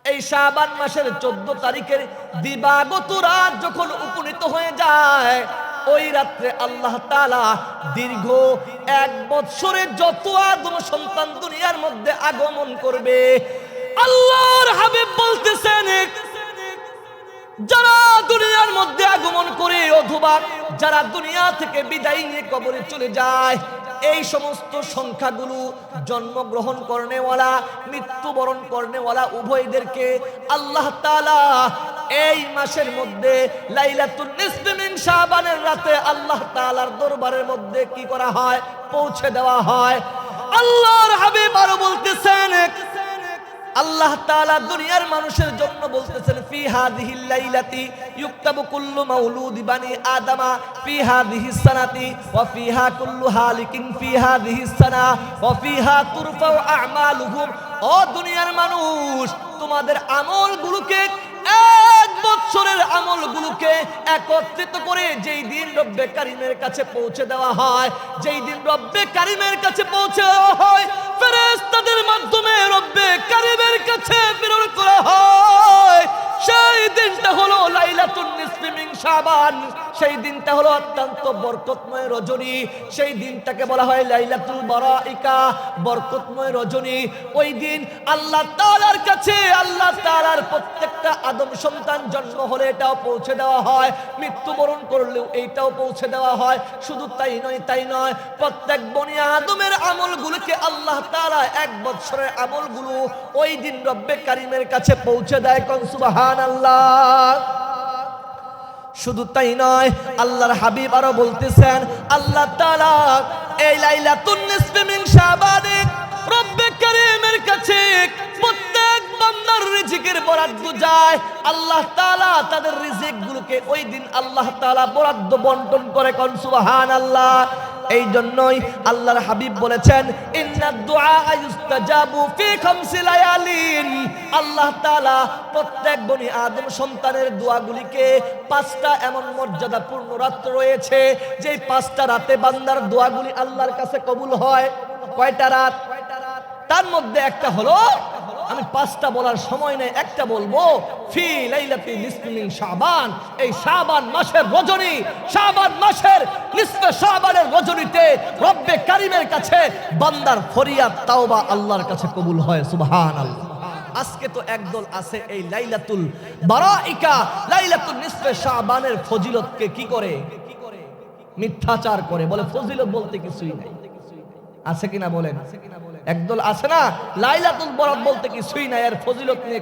এই শাবান মাসের 14 তারিখের দিবাগত রাত যখন উপনীত হয়ে যায়, ওই রাত্রে আল্লাহ তাআলা দীর্ঘ 1 বছরে যত আদম সন্তান দুনিয়ার মধ্যে আগমন করবে, আল্লাহর হাবিব বলতেছেন যারা দুনিয়ার মধ্যে আগমন করে অথবা যারা দুনিয়া থেকে বিদায় নিয়ে কবরে চলে যায়, এই সমস্ত সংখ্যাগুলো জন্মগ্রহণ করনেওয়ালা মৃত্যুবরণ করনেওয়ালা উভয়দেরকে আল্লাহ তাআলা এই মাসের মধ্যে লাইলাতুন নিসফি মিন শাবানের রাতে আল্লাহ তাআলার দরবারের মধ্যে কি করা হয়? পৌঁছে দেওয়া হয়। আল্লাহর হাবিব আরো বলতেছেন, আল্লাহ তাআলা দুনিয়ার মানুষের জন্য বলতেছেন ফি হাযিহিল লাইলাতি ইউকতাবু কুল্লু মাউলুদি বানি আদামা ফি হাযিহিস সানাতি ওয়া ফিহা কুল্লু হালিকিন ফি হাযিহিস সানা ওয়া ফিহা তুরফাউ আমালুহুম। ও দুনিয়ার মানুষ, তোমাদের আমলগুলোকে, 1 বছরের আমলগুলোকে একত্রিত করে যেই দিন রব্বে কারীমের কাছে পৌঁছে দেওয়া হয়, যেই দিন রব্বে কারীমের কাছে পৌঁছে দেওয়া হয়, ফেরেশতাদের মাধ্যমে রব্বে কারীমের কাছে প্রেরণ করা হয়, সেই দিনটা হলো লাইলাতুন নিসফি মিন শাবান। সেই দিনটা হলো অত্যন্ত বরকতময় রজনী, সেই দিনটাকে বলা হয় লাইলাতুল বারাইকা, বরকতময় রজনী। ওই দিন আল্লাহ তাআলার কাছে আল্লাহ তাআলার প্রত্যেকটা আদম সন্তান জন্ম হলে এটাও পৌঁছে দেওয়া হয়, মৃত্যুবরণ করলেও এইটাও পৌঁছে দেওয়া হয়। শুধু তাই নয়, প্রত্যেক বনি আদমের আমলগুলোকে আল্লাহ তাআলা 1 বছরের আমলগুলো ওই দিন রব্বে কারীমের কাছে পৌঁছে দেয়। কোন সুবহানাল্লাহ। শুধু তাই নয়, আল্লাহর হাবিব আরো বলতেছেন, আল্লাহ তাআলা এই লাইলাতুন নিসফি মিন শাবানে রব্বে কারীমের কাছে প্রত্যেক বান্দার রিজিকের বরাদ্দ যায়। আল্লাহ তাআলা তাদের রিজিকগুলোকে ওই দিন আল্লাহ তাআলা বরাদ্দ বন্টন করে। কোন সুবহানাল্লাহ। এই জন্যই আল্লাহর হাবিব বলেছেন, ইন্নাদ দুআ ইউস্তাজাবু ফি খামসি লায়ালিন। আল্লাহ তাআলা প্রত্যেক বনি আদম সন্তানের দোয়াগুলিকে 5টা এমন মর্যাদাপূর্ণ রাত রয়েছে, যেই 5টা রাতে বান্দার দোয়াগুলি আল্লাহর কাছে কবুল হয়। কয়টা রাত? তার মধ্যে একটা হলো, আমি 5টা বলার সময় নেই, একটা বলবো, ফি লাইলাতি নিসফি মিন শাবান। এই শাবান মাসের রজনী, শাবান মাসের নিসফে শাবানের রজনীতে রব্বে কারীমের কাছে বান্দার ফরিয়াদ তাওবা আল্লাহর কাছে কবুল হয়। সুবহানাল্লাহ। আজকে তো একদল আছে এই লাইলাতুল বারাইকা, লাইলাতুল নিসফে শাবানের ফজিলতকে কি করে? মিথ্যাচার করে, বলে ফজিলত বলতে কিছুই নাই। আছে কিনা বলেন? একদল আছে না, লাইলাতুল বরাত বলতে কিছুই নাই, আর ফজিলত নিয়ে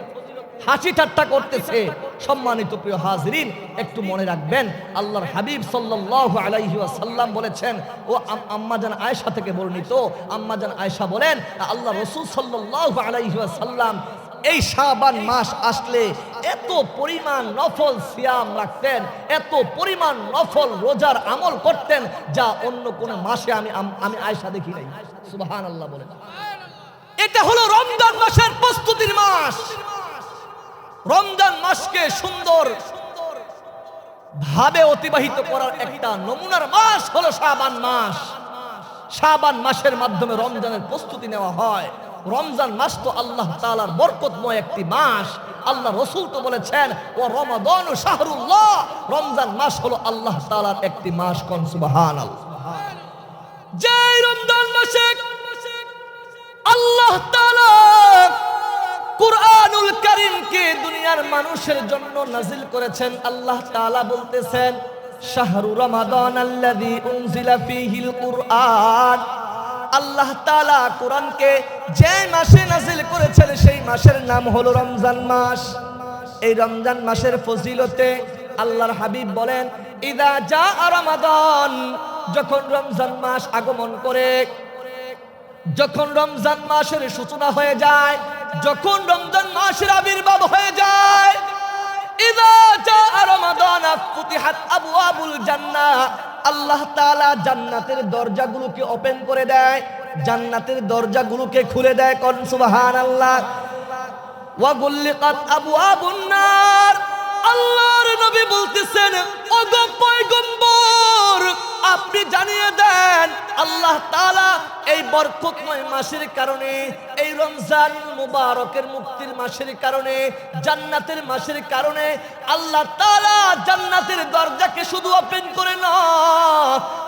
হাসি ঠাট্টা করতেছে। সম্মানিত প্রিয় হাজিরিন, একটু মনে রাখবেন, আল্লাহর হাবিব সাল্লাল্লাহু আলাইহি ওয়াসাল্লাম বলেছেন, ও আম্মাজান আয়েশা থেকে বর্ণিত, আম্মাজান আয়েশা বলেন, আল্লাহ রাসূল সাল্লাল্লাহু আলাইহি ওয়াসাল্লাম এই শাবান মাস আসলে এত পরিমাণ নফল সিয়াম রাখতেন, এত পরিমাণ নফল রোজার আমল করতেন, যা অন্য কোন মাসে আমি আয়েশা দেখি নাই। সুবহানাল্লাহ বলেন। এটা হলো রমজান মাসের প্রস্তুতির মাস। রমজান মাসকে সুন্দর ভাবে অতিবাহিত করার একটা নমুনার মাস হলো শাবান মাস। শাবান মাসের মাধ্যমে রমজানের প্রস্তুতি নেওয়া হয়। রমজান মাস তো আল্লাহ তাআলার বরকতময় একটি মাস। আল্লাহ রাসূল তো বলেছেন, ও রমাদানু শাহরুল্লাহ, রমজান মাস হলো আল্লাহ তাআলার একটি মাস। কোন সুবহানাল্লাহ। যে রমজান মাসে আল্লাহ তাআলা কুরআনুল কারীমকে দুনিয়ার মানুষের জন্য নাজিল করেছেন, আল্লাহ তাআলা বলতেছেন, শাহরু রমাদানাল্লাযী উনজিলা ফীহিল কুরআন। আল্লাহ তাআলা কোরআনকে যে মাসে নাজিল করেছেন সেই মাসের নাম হলো রমজান মাস। এই রমজান মাসের ফজিলতে আল্লাহর হাবিব বলেন, ইদা জাআ রমাদান, যখন রমজান মাস আগমন করে, যখন রমজান মাসের সূচনা হয়ে যায়, যখন রমজান মাসের আবির্ভাব হয়ে যায়, ইদা জাআ রমাদান ফুতিহাত আবওয়াবুল জান্নাহ, আল্লাহ তাআলা জান্নাতের দরজাগুলোকে ওপেন করে দেয়, জান্নাতের দরজাগুলোকে খুলে দেয়। কোন সুবহানাল্লাহ। ওয়া গুল্লিকাত আবওয়াবুন নার, আল্লাহর নবী বলতেছেন, ওগো পয়গম্বর, আপনি জানিয়ে দেন আল্লাহ তাআলা এই বরকতময় মাসের কারণে, এই রমজান মুবারকের মুক্তির মাসের কারণে, জান্নাতের মাসের কারণে আল্লাহ তাআলা জান্নাতের দরজাকে শুধু ওপেন করে না,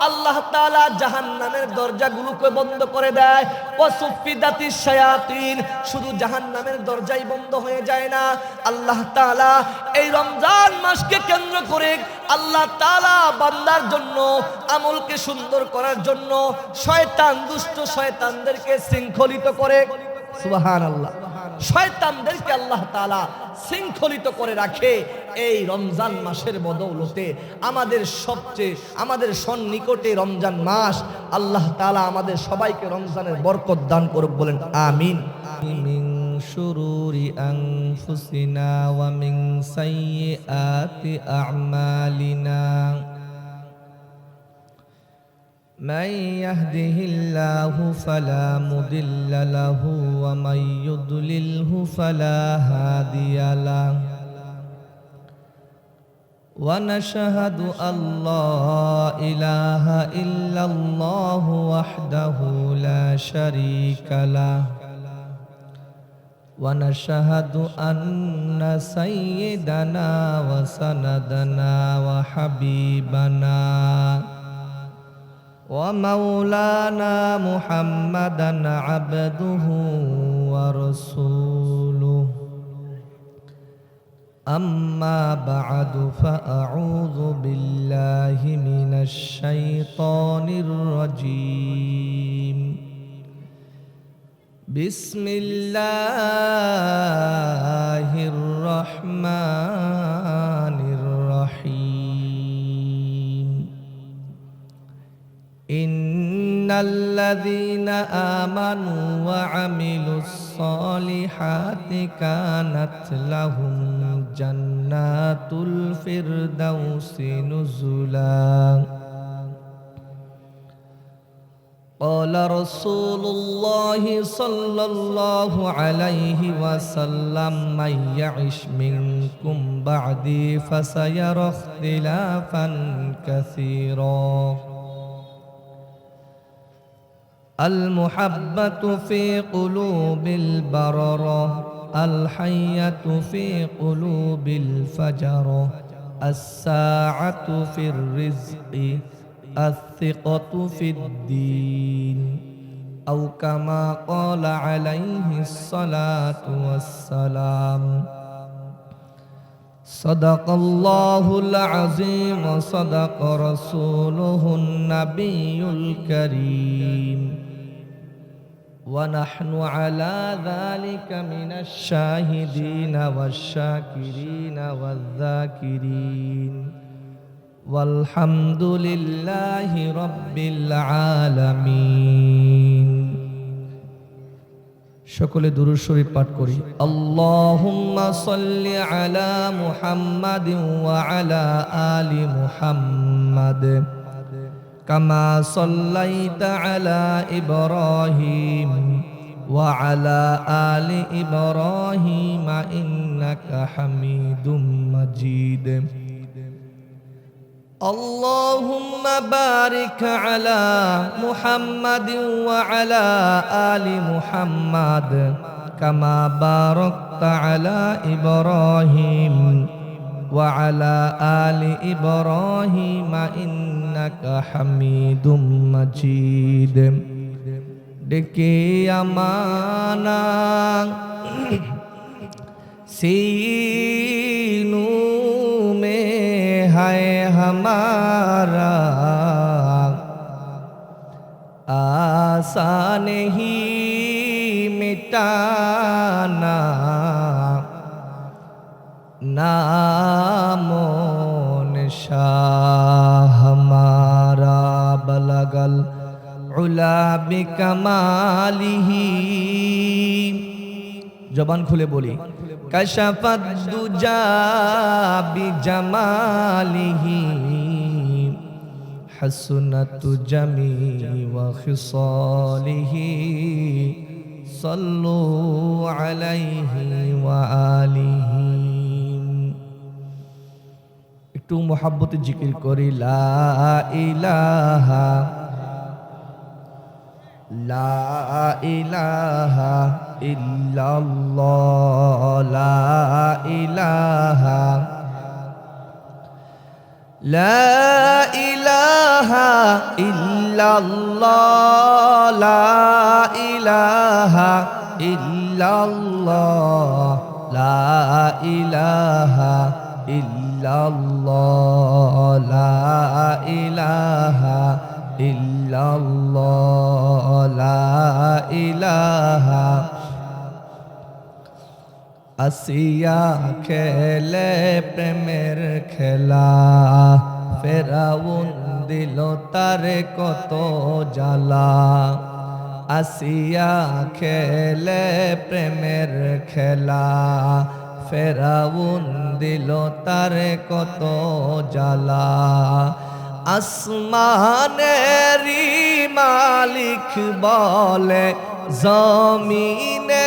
আল্লাহ তাআলা জাহান্নামের দরজাগুলোকে বন্ধ করে দেয়। ওয়াসুফিদাতিশ শায়াতিন, শুধু জাহান্নামের দরজাই বন্ধ হয়ে যায় না, আল্লাহ তাআলা এই রমজান মাসকে কেন্দ্র করে আল্লাহ তাআলা বান্দার জন্য আমলকে সুন্দর করার জন্য শয়তান, দুষ্ট শয়তানদেরকে শৃঙ্খলিত করে। সুবহানাল্লাহ। শয়তানদেরকে আল্লাহ তাআলা শৃঙ্খলিত করে রাখে এই রমজান মাসের বদৌলতে। আমাদের সন্নিকটে রমজান মাস, আল্লাহ তাআলা আমাদের সবাইকে রমজানের বরকত দান করুক, বলেন আমিন। মিন শুরুরি আনফুসিনা ওয়া মিন সাইয়্যাতি আ'মালিনা من يهده الله فلا مضل له ومن يضلله فلا هادي له ونشهد أن لا إله إلا الله وحده لا شريك له ونشهد أن سيدنا وسندنا وحبيبنا ومولانا محمدا عبده ورسوله أما بعد فأعوذ بالله من الشيطان الرجيم بسم الله الرحمن الرحيم إن الذين آمنوا وعملوا الصالحات كانت لهم جنات الفردوس نزلا قال رسول الله صلى الله عليه وسلم من يعش منكم بعدي فسيرى اختلافا كثيرا المحبة في قلوب البررة الحية في قلوب الفجرة الساعة في الرزق الثقة في الدين أو كما قال عليه الصلاة والسلام صدق الله العظيم وصدق رسوله النبي الكريم ونحن على ذلك من الشاهدين والشاكرين والذاكرين والحمد لله رب العالمين সকলে দুরূদ শরীফ পাঠ করি আল্লাহুম্মা সাল্লি আলা মুহাম্মাদিন ওয়া আলা আলি মুহাম্মাদ কামা সাল্লাইতা আলা ইব্রাহিম ওয়া আলা আলি ইব্রাহিম ইন্নাকা হামিদুম মাজিদ اللهم بارك على محمد وعلى آل محمد كما باركت على إبراهيم وعلى آل إبراهيم إنك حميد مجيد ডেকে আমানা सीनू में है हमारा आसान ही मिटाना नामो निशान हमारा बलगल उला बिकमालिही जबान खुले बोली कशफत दुजा बिजमालिही हसनत जमी व खिसालिही सल्लु अलैहि व आलिही। একটু মোহাব্বতে জিকির করি লা ইলাহা লা ইলাহা ইল্লাল্লাহ লা ইলাহা লা ইলাহা ইল্লাল্লাহ লা ইলাহা ইল্লাল্লাহ লা ইলাহা ইল্লাল্লাহ লা ইলাহা ইল্লাল্লাহ লা ইলাহা আসিয়া খেলে প্রেমের খেলা ফেরাউন দিল তারে কত জ্বালা আসিয়া খেলে প্রেমের খেলা ফেরাউন দিল তারে কত জ্বালা আসমানেরি মালিক বলে জমিনেরি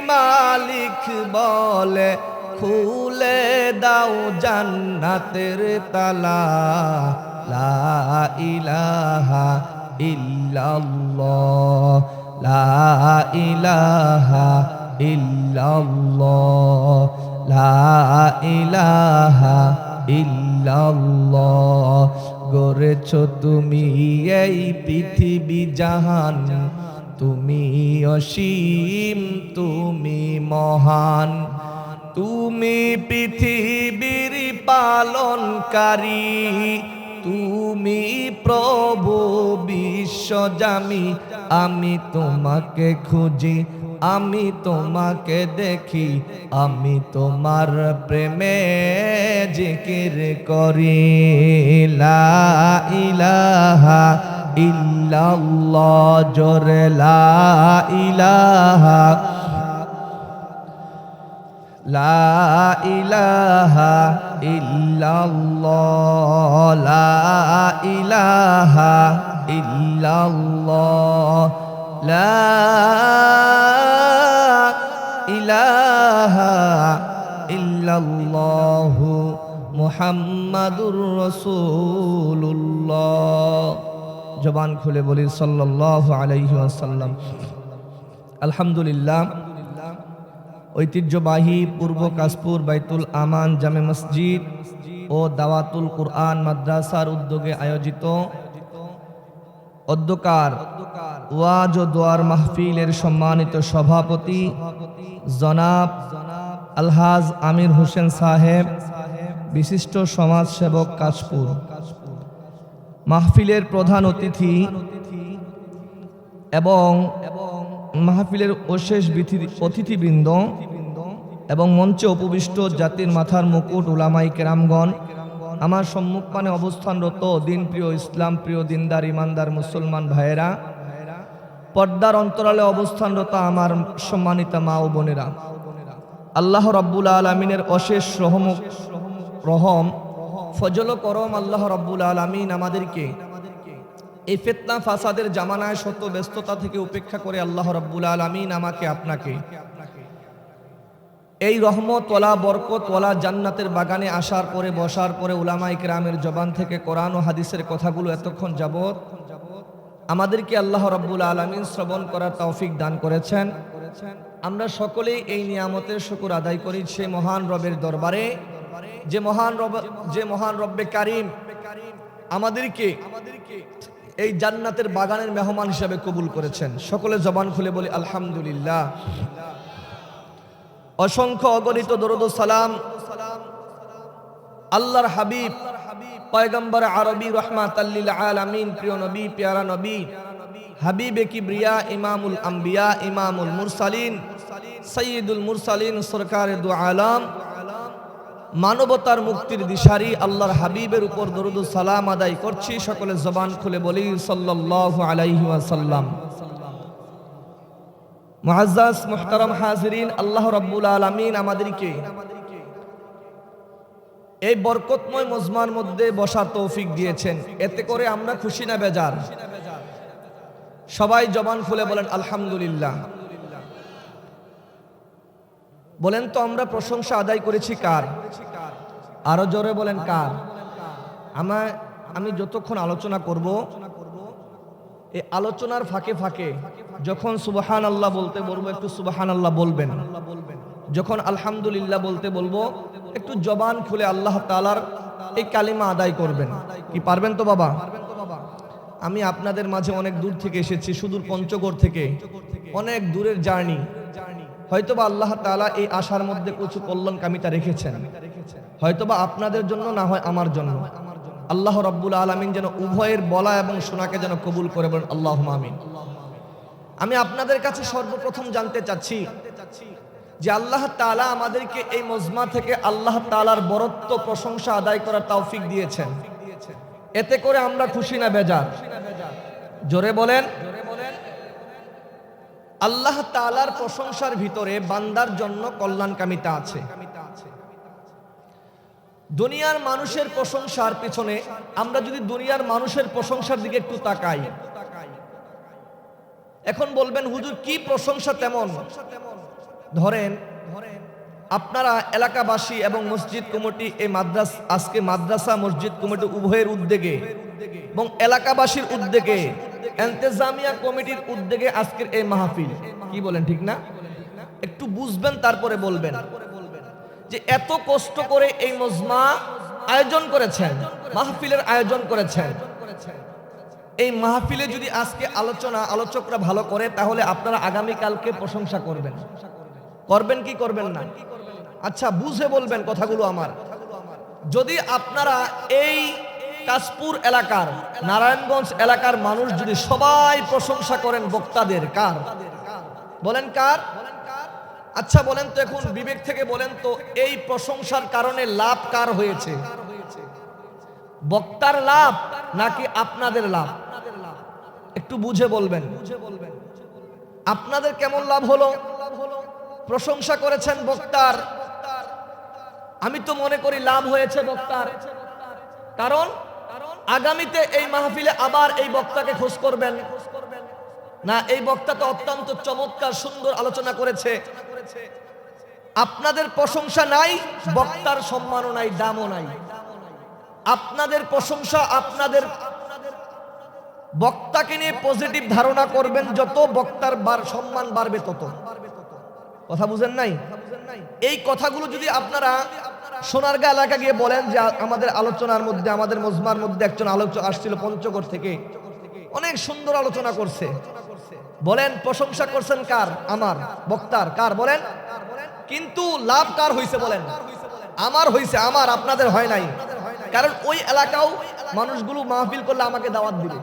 মালিক বলে খুলে দাও জান্নাতের তালা লা ইলাহা ইল্লাল্লাহ লা ইলাহা ইল্লাল্লাহ লা ইলাহা ইল্লাল্লাহ গড়েছো তুমি এই পৃথিবী জাহান তুমি অসীম তুমি মহান তুমি পৃথিবীর পালনকারী তুমি প্রভু বিশ্বজামি আমি তোমাকে খুঁজি আমি তোমাকে দেখি আমি তোমার প্রেমে জিকির করি লা ইলাহা ইল্লাল্লাহ জোরে লা ইলাহা লা ইলাহা ইল্লাল্লাহ লা ইলাহা ইল্লাল্লাহ লা ইলাহা ইল্লাল্লাহ মুহাম্মাদুর রাসূলুল্লাহ জবান খুলে বলি সাল্লাল্লাহু আলাইহি ওয়াসাল্লাম। আলহামদুলিল্লাহ, ঐতিহ্যবাহী পূর্ব কাশপুর বাইতুল আমান জামে মসজিদ ও দাওয়াতুল কুরআন মাদ্রাসার উদ্যোগে আয়োজিত অধ্যকার ওয়াজ ও দোয়ার মাহফিলের সম্মানিত সভাপতি জনাব আলহাজ আমির হোসেন সাহেব, বিশিষ্ট সমাজসেবক কাশপুর, মাহফিলের প্রধান অতিথি এবং মাহফিলের অশেষ অতিথিবৃন্দ এবং মঞ্চে উপবিষ্ট জাতির মাথার মুকুট উলামায়ে কেরামগণ, আমার সম্মুখপানে অবস্থানরত দিনপ্রিয় ইসলাম প্রিয় দিনদার ইমানদার মুসলমান ভাইয়েরা, পর্দার অন্তরালে অবস্থানরত আমার সম্মানিত মা ও বোনেরা, আল্লাহ রাব্বুল আলামিনের অশেষ রহম ফজল ও করম আল্লাহ রাব্বুল আলামিন আমাদেরকে এই ফিতনা ফাসাদের জামানায় শত ব্যস্ততা থেকে উপেক্ষা করে আল্লাহ রাব্বুল আলামিন আমাকে আপনাকে এই রহমত ওয়ালা বরকত ওয়ালা জান্নাতের বাগানে আসার পরে বসার পরে উলামায়ে কেরামের জবান থেকে কোরআন ও হাদিসের কথাগুলো এতক্ষণ যাবত আমাদেরকে আল্লাহ রাব্বুল আলামিন শ্রবণ করার তৌফিক দান করেছেন। আমরা সকলেই এই নিয়ামতের শুকর আদায় করি সেই মহান রবের দরবারে, যে মহান রব্বে কারীম আমাদেরকে এই জান্নাতের বাগানের মেহমান হিসেবে কবুল করেছেন। সকলে জবান খুলে বলি আলহামদুলিল্লাহ। অসংখ্য অগণিত দরুদ ও সালাম আল্লাহর হাবিব পয়গম্বর আরবি রহমাতাল লিল আলামিন প্রিয় নবী প্যারা নবী হাবিবে কিবরিয়া ইমামুল আম্বিয়া ইমামুল মুরসালিন সাইয়্যিদুল মুরসালিন সরকারে দু আলম মানবতার মুক্তির দিশারি আল্লাহর হাবিবের উপর দরুদ ও সালাম আদায় করছি। সকলে জবান খুলে বলি সাল্লাল্লাহু আলাইহি ওয়াসাল্লাম। মুআজ্জাজ মুহতারাম হাজিরিন, আল্লাহ রাব্বুল আলামিন আমাদেরকে এই বরকতময় মজমার মধ্যে বসার তৌফিক দিয়েছেন, এতে করে আমরা খুশি না বেজার? সবাই জবান খুলে বলেন আলহামদুলিল্লাহ। বলেন তো আমরা প্রশংসা আদায় করেছি কার? আরো জোরে বলেন কার? আমি যতক্ষণ আলোচনা করব, এই আলোচনার ফাঁকে ফাঁকে যখন সুবহানাল্লাহ বলতে বলবো একটু সুবহানাল্লাহ বলবেন, যখন আলহামদুলিল্লাহ বলতে বলবো একটু জবান খুলে আল্লাহ তাআলার এই কালিমা আদায় করবেন। কি পারবেন তো বাবা? আমি আপনাদের মাঝে অনেক দূর থেকে এসেছি, সুদূর পঞ্চগড় থেকে, অনেক দূরের জার্নি। হয়তোবা আল্লাহ তাআলা এই আশার মধ্যে কিছু কল্যাণকামিতা রেখেছেন, হয়তোবা আপনাদের জন্য, না হয় আমার জন্য। আল্লাহ রাব্বুল আলামিন যেন উভয়ের বলা এবং শোনাকে যেন কবুল করে, বলেন আল্লাহুম্মা আমিন। আমি আপনাদের কাছে সর্বপ্রথম জানতে চাচ্ছি যে আল্লাহ তাআলা আমাদেরকে এই মজমা থেকে আল্লাহ তাআলার বরত্ব প্রশংসা আদায় করার তৌফিক দিয়েছেন। এতে করে আমরা খুশি না বেজার? জোরে বলেন। আল্লাহ তাআলার প্রশংসার ভিতরে বান্দার জন্য কল্যাণকামিতা আছে। দুনিয়ার মানুষের প্রশংসার পিছনে আমরা যদি দুনিয়ার মানুষের প্রশংসার দিকে একটু তাকাই, এখন বলবেন হুজুর কি প্রশংসা তেমন? ধরেন আপনারা এলাকাবাসী এবং মসজিদ কমিটি এই আজকে মাদ্রাসা মসজিদ কমিটি উভয়ের উদ্যোগে এবং এলাকাবাসীর উদ্যোগে, ইন্তেজামিয়া কমিটির উদ্যোগে আজকের এই মাহফিল, কি বলেন ঠিক না? একটু বুঝবেন তারপরে বলবেন যে এত কষ্ট করে এই মজমা আয়োজন করেছেন, মাহফিলের আয়োজন করেছেন। এই মাহফিলে যদি আজকে আলোচকরা ভালো করে, তাহলে আপনারা আগামী কালকে প্রশংসা করবেন। করবেন কি করবেন না? আচ্ছা বুঝে বলবেন কথাগুলো আমার। যদি আপনারা এই কাশপুর এলাকার, নারায়ণগঞ্জ এলাকার মানুষ যদি সবাই প্রশংসা করেন বক্তাদের, কার বলেন? কার? আচ্ছা বলেন তো, এখন বিবেক থেকে বলেন তো, এই প্রশংসার কারণে লাভ কার হয়েছে? বক্তার লাভ নাকি আপনাদের লাভ? একটু বুঝে বলবেন। আপনাদের কেমন লাভ হলো? প্রশংসা করেছেন বক্তার, আমি তো মনে করি লাভ হয়েছে বক্তার। কারণ আগামীতে এই মাহফিলে আবার এই বক্তাকে খোঁজ করবেন না, এই বক্তা তো অত্যন্ত চমৎকার সুন্দর আলোচনা করেছে। আপনাদের প্রশংসা নাই, বক্তার সম্মানও নাই, দামও নাই। আপনাদের প্রশংসা, আপনাদের বক্তাকে নিয়ে পজিটিভ ধারণা করবেন, যত বক্তার সম্মান বাড়বে তত। কথা বুঝেন নাই? এই কথাগুলো যদি আপনারা সোনারগাঁ এলাকা গিয়ে বলেন যে আমাদের আলোচনার মধ্যে, আমাদের মজমার মধ্যে একজন আলোচক আসছিল পঞ্চগড় থেকে, অনেক সুন্দর আলোচনা করছে, বলেন প্রশংসা করছেন কার? আমার বক্তার। কার বলেন? কিন্তু লাভ কার হইছে বলেন? আমার হইছে, আমার, আপনাদের হয় নাই। কারণ ওই এলাকাও মানুষগুলো মাহফিল করলে আমাকে দাওয়াত দিবে।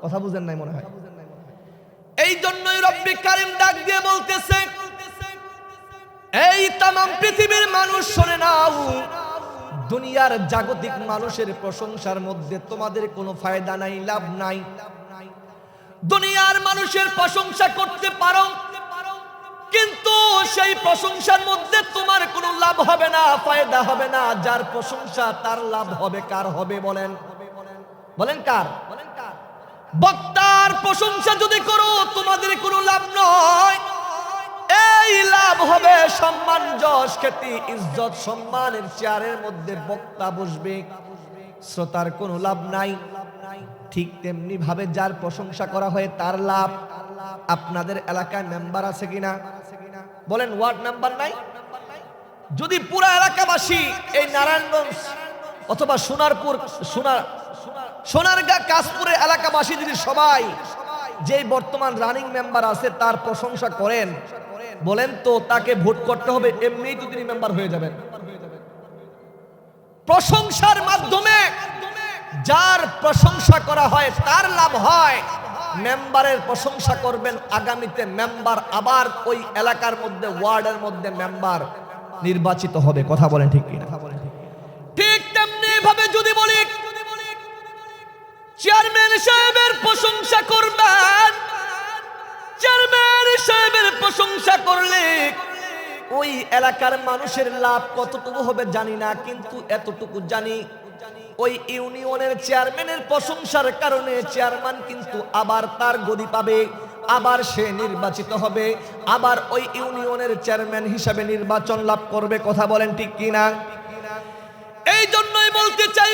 কথা বুঝেন নাই মনে হয়। এই জন্যই রব্বি কারীম ডাক দিয়ে বলতেছে, এই তামাম পৃথিবীর মানুষ শুনে নাও, দুনিয়ার জাগতিক মানুষের প্রশংসার মধ্যে তোমাদের কোনো ফায়দা নাই, লাভ নাই। দুনিয়ার মানুষের প্রশংসা করতে পারো, কিন্তু সেই প্রশংসার মধ্যে তোমার কোনো লাভ হবে না, ফায়দা হবে না। যার প্রশংসা তার লাভ হবে। কার হবে বলেন? বলেন কার? বক্তার প্রশংসা যদি করো তোমাদের কোনো লাভ নয়, এই লাভ হবে সম্মান, যশ, খ্যাতি, ইজ্জত, সম্মানের চেয়ারের মধ্যে বক্তা বসবে, শ্রোতার কোনো লাভ নাই। ঠিক তেমনি ভাবে যার প্রশংসা করা হয় তার লাভ। আপনাদের এলাকায় মেম্বার আছে কিনা বলেন? ওয়ার্ড মেম্বার নাই? যদি পুরা এলাকাবাসী এই নারায়ণগঞ্জ অথবা সোনারগাঁ কাশপুরের এলাকাবাসী যদি সবাই যে বর্তমান রানিং মেম্বার আছে তার প্রশংসা করেন, বলেন তো তাকে ভোট করতে হবে? এমনিই তো তিনি মেম্বার হয়ে যাবেন। প্রশংসার মাধ্যমে যার প্রশংসা করা হয় তার লাভ হয়। মেম্বারের প্রশংসা করবেন, আগামীতে মেম্বার আবার ওই এলাকার মধ্যে, ওয়ার্ডের মধ্যে মেম্বার নির্বাচিত হবে। কথা বলেন ঠিক কিনা? ঠিক তেমনি ভাবে যদি বলি চেয়ারম্যান সাহেবের প্রশংসা করবেন, চেয়ারম্যান সাহেবের প্রশংসা করলে ওই এলাকার মানুষের লাভ কতটুকু হবে জানি না, কিন্তু এতটুকু জানি ওই ইউনিয়নের চেয়ারম্যানের প্রশংসার কারণে চেয়ারম্যান কিন্তু আবার তার গদি পাবে, আবার সে নির্বাচিত হবে, আবার ওই ইউনিয়নের চেয়ারম্যান হিসাবে নির্বাচন লাভ করবে। কথা বলেন ঠিক কিনা? এই জন্যই বলতে চাই,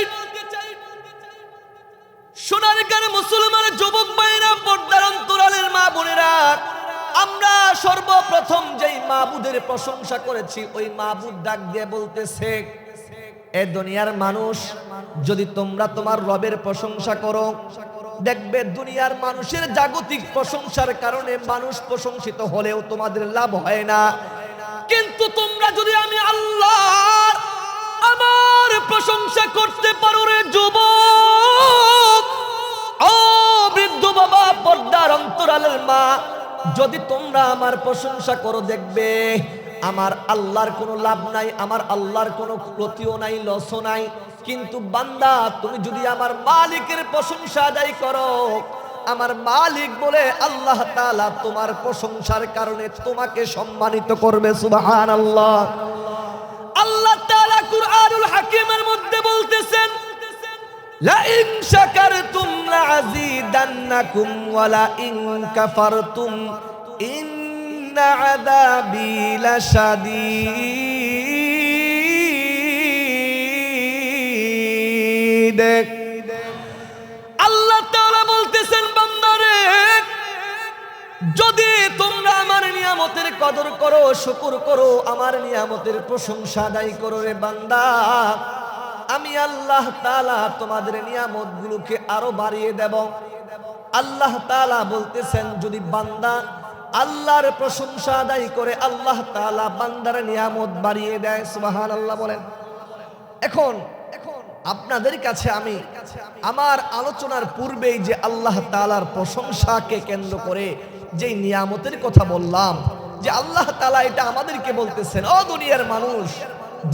সোনারগাঁর মুসলমান যুবক ভাইরা, পর্দার অন্তরালের মা বোনেরা, আমরা সর্বপ্রথম যেই মাবুদের প্রশংসা করেছি, ওই মাবুদ ডাক দিয়ে বলতেছে, এ দুনিয়ার মানুষ, যদি তোমরা তোমার রবের প্রশংসা করো, দেখবে দুনিয়ার মানুষের জাগতিক প্রশংসার কারণে মানুষ প্রশংসিত হলেও তোমাদের লাভ হয় না। কিন্তু তোমরা যদি আমি আল্লাহর আমার প্রশংসা করতে পারো রে যুবক, ও বৃদ্ধ বাবা, পর্দার অন্তরালের মা, যদি তোমরা আমার প্রশংসা করো, দেখবে আমার আল্লাহর কোনো লাভ নাই, আমার আল্লাহর কোনো ক্ষতিও নাই, লসও নাই। কিন্তু বান্দা, তুমি যদি আমার মালিকের প্রশংসা আদায় করো, আমার মালিক বলে আল্লাহ তাআলা তোমার প্রশংসার কারণে তোমাকে সম্মানিত করবে। সুবহানাল্লাহ। আল্লাহ তাআলা কুরআনুল হাকীমের মধ্যে বলতেছেন, লা ইন শাকারতুম লাযীদান্নাকুম ওয়া লা ইন কাফারতুম ইন্না আযাবী লাশাদীদ। আল্লাহ তাআলা বলতেছেন, বান্দারে, যদি তোমরা আমার নিয়ামতের কদর করো, শুকর করো, আমার নিয়ামতের প্রশংসা আদায় করো রে বান্দা, আমি আল্লাহ তাআলা তোমাদের নিয়ামতগুলোকে আরো বাড়িয়ে দেব। আল্লাহ তাআলা বলতেছেন, যদি বান্দা আল্লাহর প্রশংসা আদায় করে, আল্লাহ তাআলা বান্দার নিয়ামত বাড়িয়ে দেয়। সুবহানাল্লাহ বলেন। এখন আপনাদের কাছে আমি আমার আলোচনার পূর্বেই যে আল্লাহ তাআলার প্রশংসাকে কেন্দ্র করে যে নিয়ামতের কথা বললাম, যে আল্লাহ তাআলা এটা আমাদেরকে বলতেছেন, ও দুনিয়ার মানুষ,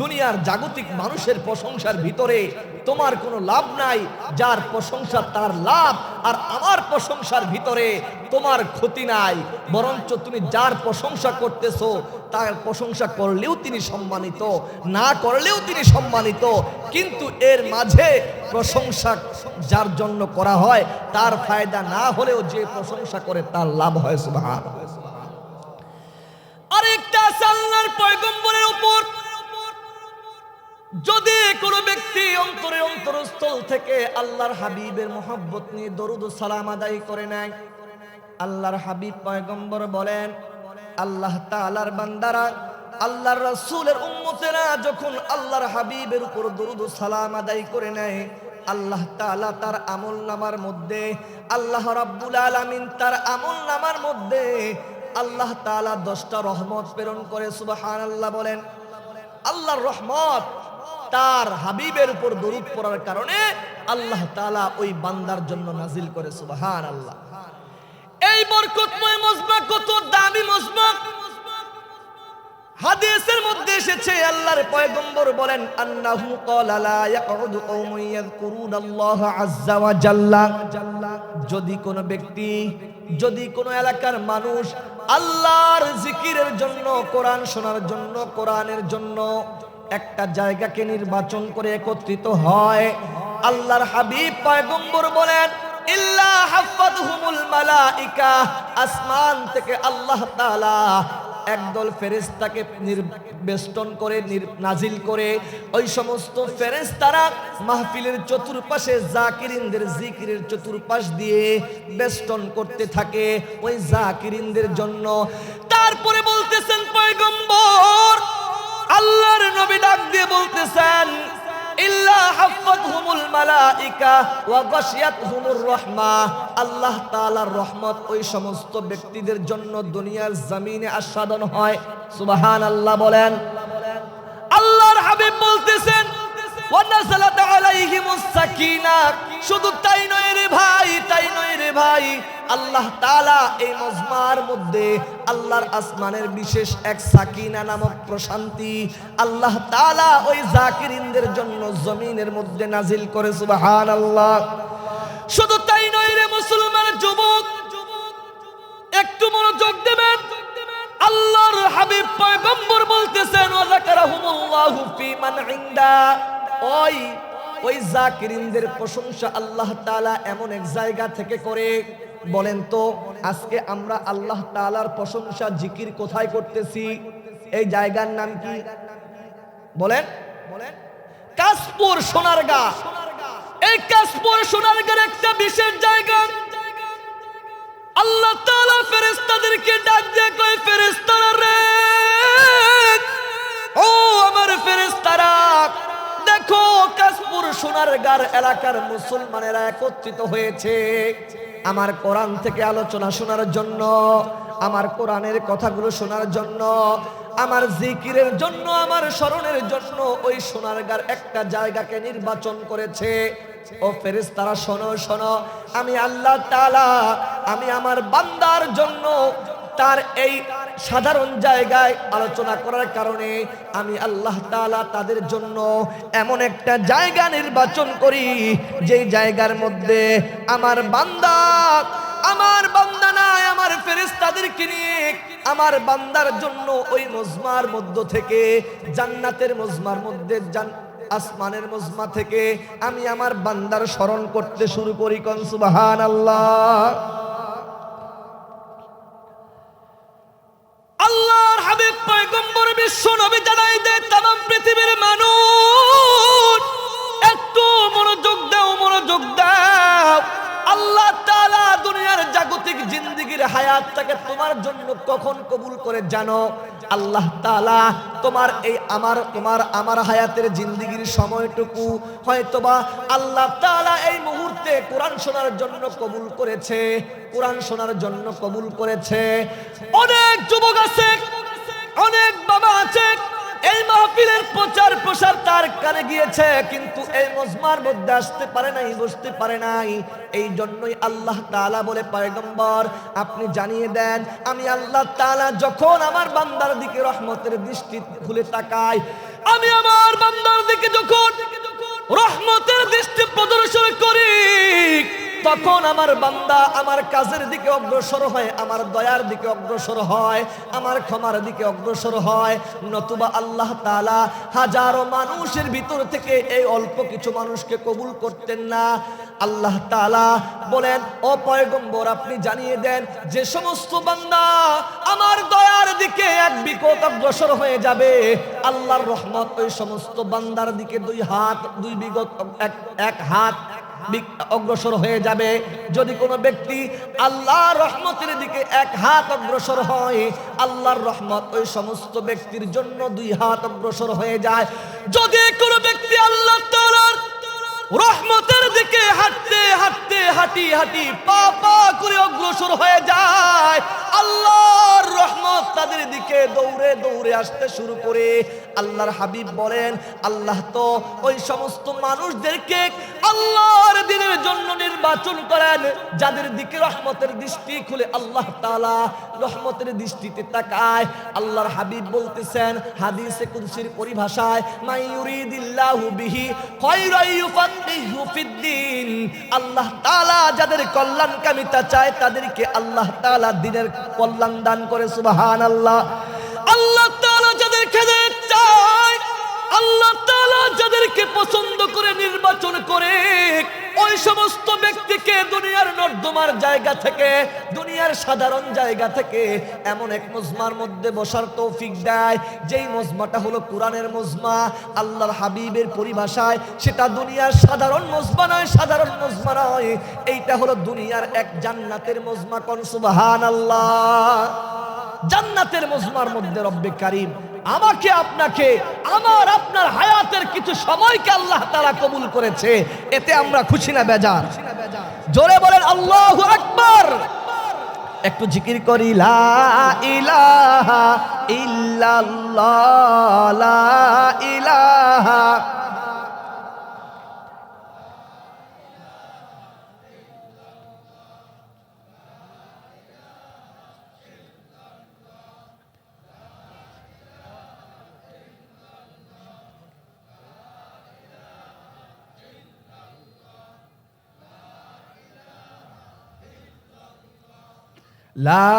দুনিয়ার জাগতিক মানুষের প্রশংসার ভিতরে তোমার কোনো লাভ নাই, যার প্রশংসা তার লাভ, আর আমার প্রশংসার ভিতরে তোমার ক্ষতি নাই, বরঞ্চ তুমি যার প্রশংসা করতেছো তার প্রশংসা করলেও তিনি সম্মানিত, না করলেও তিনি সম্মানিত। কিন্তু এর মাঝে প্রশংসা যার জন্য করা হয় তার ফায়দা না হলেও যে প্রশংসা করে তার লাভ হয়। সুবহানাল্লাহ। আরেকটা আল্লাহর পয়গম্বরের উপর যদি কোনো ব্যক্তি অন্তরের অন্তরস্থল থেকে আল্লাহর হাবিবের মহব্বত নিয়ে দরুদ ও সালাম আদায় করে নেয়, আল্লাহর হাবিব পয়গম্বর বলেন, আল্লাহ তাআলার বান্দারা, আল্লাহর রাসূলের উম্মতেরা যখন আল্লাহর হাবিবের উপর দরুদ ও সালাম আদায় করে নেয়, আল্লাহ তাআলা তার আমলনামার মধ্যে, আল্লাহ রাব্বুল আলামিন তার আমলনামার মধ্যে আল্লাহ তাআলা 10টা রহমত প্রেরণ করে। সুবহানাল্লাহ বলেন। আল্লাহর রহমত তার হাবিবের উপর দরুদ পড়ার কারণে আল্লাহ তাআলা ওই বান্দার জন্য নাজিল করে। সুবহানাল্লাহ। এই বরকতময় মজমা কত দামি মজমা! হাদিসের মধ্যে এসেছে, আল্লাহর পয়গম্বর বলেন, আন্নাহু ক্বালা লা ইয়াকুদু কওমুন ইয়াযকুরুনাল্লাহ আযজা ওয়া জাল্লা। যদি কোনো ব্যক্তি, যদি কোনো এলাকার মানুষ আল্লাহর জিকিরের জন্য, কোরআন শোনার জন্য, কোরআনের জন্য একটা জায়গাকে নির্বাচন করে একত্রিত হয়, আল্লাহর হাবিব পয়গম্বর বলেন, ইল্লা হাফাতহুমুল মালাইকা, আসমান থেকে আল্লাহ তাআলা একদল ফেরেশতাকে বেষ্টন করে, নাজিল করে, ওই সমস্ত ফেরেশতারা মাহফিলের চতুর্পাশে জাকিরিনদের জিকিরের চতুর্পাশ দিয়ে বেষ্টন করতে থাকে ওই জাকিরিনদের জন্য। তারপরে বলতেছেন পয়গম্বর, আল্লাহর নবী ডাক দিয়ে বলতেছেন, ইল্লা হাফাতহুমুল মালাইকা ওয়া গাশিয়াতহুমুর রাহমা, আল্লাহ তাআলার রহমত ওই সমস্ত ব্যক্তিদের জন্য দুনিয়ার জমিনে আস্বাদন হয়। সুবহানাল্লাহ বলেন। আল্লাহর হাবিব বলতেছেন, ওয়া নাযালাত আলাইহিমুস সাকিনাহ, শুধু তাই নয় রে ভাই, তাই নয় রে ভাই, আল্লাহ তাআলা এই মজমার মধ্যে আল্লাহর আসমানের বিশেষ এক সাকিনা নামক প্রশান্তি আল্লাহ তাআলা ওই জাকিরিনদের জন্য জমিনের মধ্যে নাজিল করে। সুবহানাল্লাহ। শুধু তাই নয় রে মুসলমান যুবক, একটু মনোযোগ দেবেন। আল্লাহর হাবিব পয়গম্বর বলতেছেন, ওয়া যাকারাহুমুল্লাহু ফি মান ইনদা, ওই জাকিরিনদের প্রশংসা আল্লাহ তাআলা এমন এক জায়গা থেকে করে। বলেন তো, আজকে আমরা আল্লাহ তাআলার প্রশংসা জিকির কোথায় করতেছি? এই জায়গার নাম কি বলেন? কাশপুর সোনারগাঁ, এই কাশপুর সোনারগাঁর একটা বিশেষ জায়গা। আল্লাহ তাআলা ফেরেশতাদেরকে ডাক দিয়ে কয়, ফেরেশতারা রে, ও আমার ফেরেশতারা, দেখো কাশপুর সোনারগাঁর এলাকার মুসলমানেরা একত্রিত হয়েছে আমার কোরআন থেকে আলোচনা শোনার জন্য, আমার কোরআনের কথাগুলো শোনার জন্য, আমার জিকিরের জন্য, আমার স্মরণের জন্য ওই সোনারগাঁর একটা জায়গাকে নির্বাচন করেছে। ও ফেরেশতারা শোনো শোনো, আমি আল্লাহ তাআলা আমি আমার বান্দার জন্য তার এই সাধারণ জায়গায় আলোচনা করার কারণে আমি আল্লাহ তাআলা তাদের জন্য এমন একটা জায়গা নির্বাচন করি যেই জায়গার মধ্যে আমার বান্দা নাই, আমার ফেরেশতাদেরকে নিয়ে আমার বান্দার জন্য ওই মজমার মধ্য থেকে, জান্নাতের মজমার মধ্যে, আসমানের মজমা থেকে আমি আমার বান্দার স্মরণ করতে শুরু করি। কোন সুবহানাল্লাহ। আল্লাহর হাবিব পয়গম্বর বিশ্ব নবী জানাই দেয়, तमाम পৃথিবীর মানুষ একটু মনোযোগ দাও, মনোযোগ দাও। আল্লাহ তাআলা দুনিয়ার জাগতিক জিন্দেগির হায়াতটাকে তোমার জন্য কখন কবুল করে জানো? আল্লাহ তাআলা তোমার এই আমার হায়াতের জিন্দেগির সময়টুকু হয়তোবা আল্লাহ তাআলা এই মুহূর্তে কোরআন শোনার জন্য কবুল করেছে, কোরআন শোনার জন্য কবুল করেছে। অনেক যুবক আছে, অনেক বাবা আছে, এই মাহফিলের প্রচার প্রসার তার কানে গিয়েছে, কিন্তু এই মজমার মধ্যে আসতে পারে নাই, বসতে পারে নাই। এই জন্যই আল্লাহ তাআলা বলে, পয়গম্বর আপনি জানিয়ে দেন, আমি আল্লাহ তাআলা যখন আমার বান্দার দিকে রহমতের দৃষ্টি খুলে তাকাই, আমি আমার বান্দার দিকে যখন রহমতের দৃষ্টি প্রদর্শন করি, তখন আমার বান্দা আমার কাজের দিকে অগ্রসর হয়, আমার দয়ার দিকে অগ্রসর হয়, আমার ক্ষমার দিকে অগ্রসর হয়। নতুবা আল্লাহ তাআলা হাজারো মানুষের ভিতর থেকে এই অল্প কিছু মানুষকে কবুল করতেন না। আল্লাহ তাআলা বলেন, ও পয়গম্বর আপনি জানিয়ে দেন, যে সমস্ত বান্দা আমার দয়ার দিকে এক বিকট অগ্রসর হয়ে যাবে, আল্লাহর রহমত ওই সমস্ত বান্দার দিকে এক হাত অগ্রসর হয়ে যাবে। যদি কোনো ব্যক্তি আল্লাহর রহমতের দিকে এক হাত অগ্রসর হয়, আল্লাহর রহমত ওই সমস্ত ব্যক্তির জন্য 2 হাত অগ্রসর হয়ে যায়। যদি কোনো ব্যক্তি আল্লাহ তাআলার রহমতের দিকে হাঁটি পা করে অগ্রসর হয়ে যায়, আল্লাহর রহমত তাদের দিকে দৌড়ে আসতে শুরু করে। আল্লাহর হাবিব বলেন, আল্লাহ তো ওই সমস্ত মানুষদেরকে আল্লাহর দ্বীনের জন্য নির্বাচন করেন যাদের দিকে রহমতের দৃষ্টি খুলে আল্লাহ তাআলা রহমতের দৃষ্টিতে তাকায়। আল্লাহর হাবিব বলতেছেন হাদিসে কুদসির পরিভাষায়, মাই ইউরিদিল্লাহু বিহি খায়রান ইউফাক্কিহু ফিদ্দীন, আল্লাহ তাআলা যাদের কল্যাণকামিতা চায় তাদেরকে আল্লাহ তাআলা দ্বীনের কল্যাণ দান করে। সুবহানাল্লাহ। আল্লাহ তাআলা যাদেরকে চায়, আল্লাহ তাআলা যাদেরকে পছন্দ করে নির্বাচন করে, ওই সমস্ত ব্যক্তিকে দুনিয়ার নর্দমার জায়গা থেকে, দুনিয়ার সাধারণ জায়গা থেকে এমন এক মজমার মধ্যে বসার তৌফিক দেয়, যেই মজমাটা হলো কোরআনের মজমা। আল্লাহর হাবিবের পরিভাষায় সেটা দুনিয়ার সাধারণ মজমা নয়, এইটা হলো দুনিয়ার এক জান্নাতের মজমা। কোন সুবহানাল্লাহ। জান্নাতের মজমার মধ্যে রব্বে কারীম আমাকে আপনাকে, আপনার হায়াতের কিছু সময়কে আল্লাহ তাআলা কবুল করেছে, এতে আমরা খুশি না বেজার? জোরে বলেন আল্লাহু আকবার। একটু জিকির করি, লা ইলাহা ইল্লাল্লাহ, লা ইলাহা লা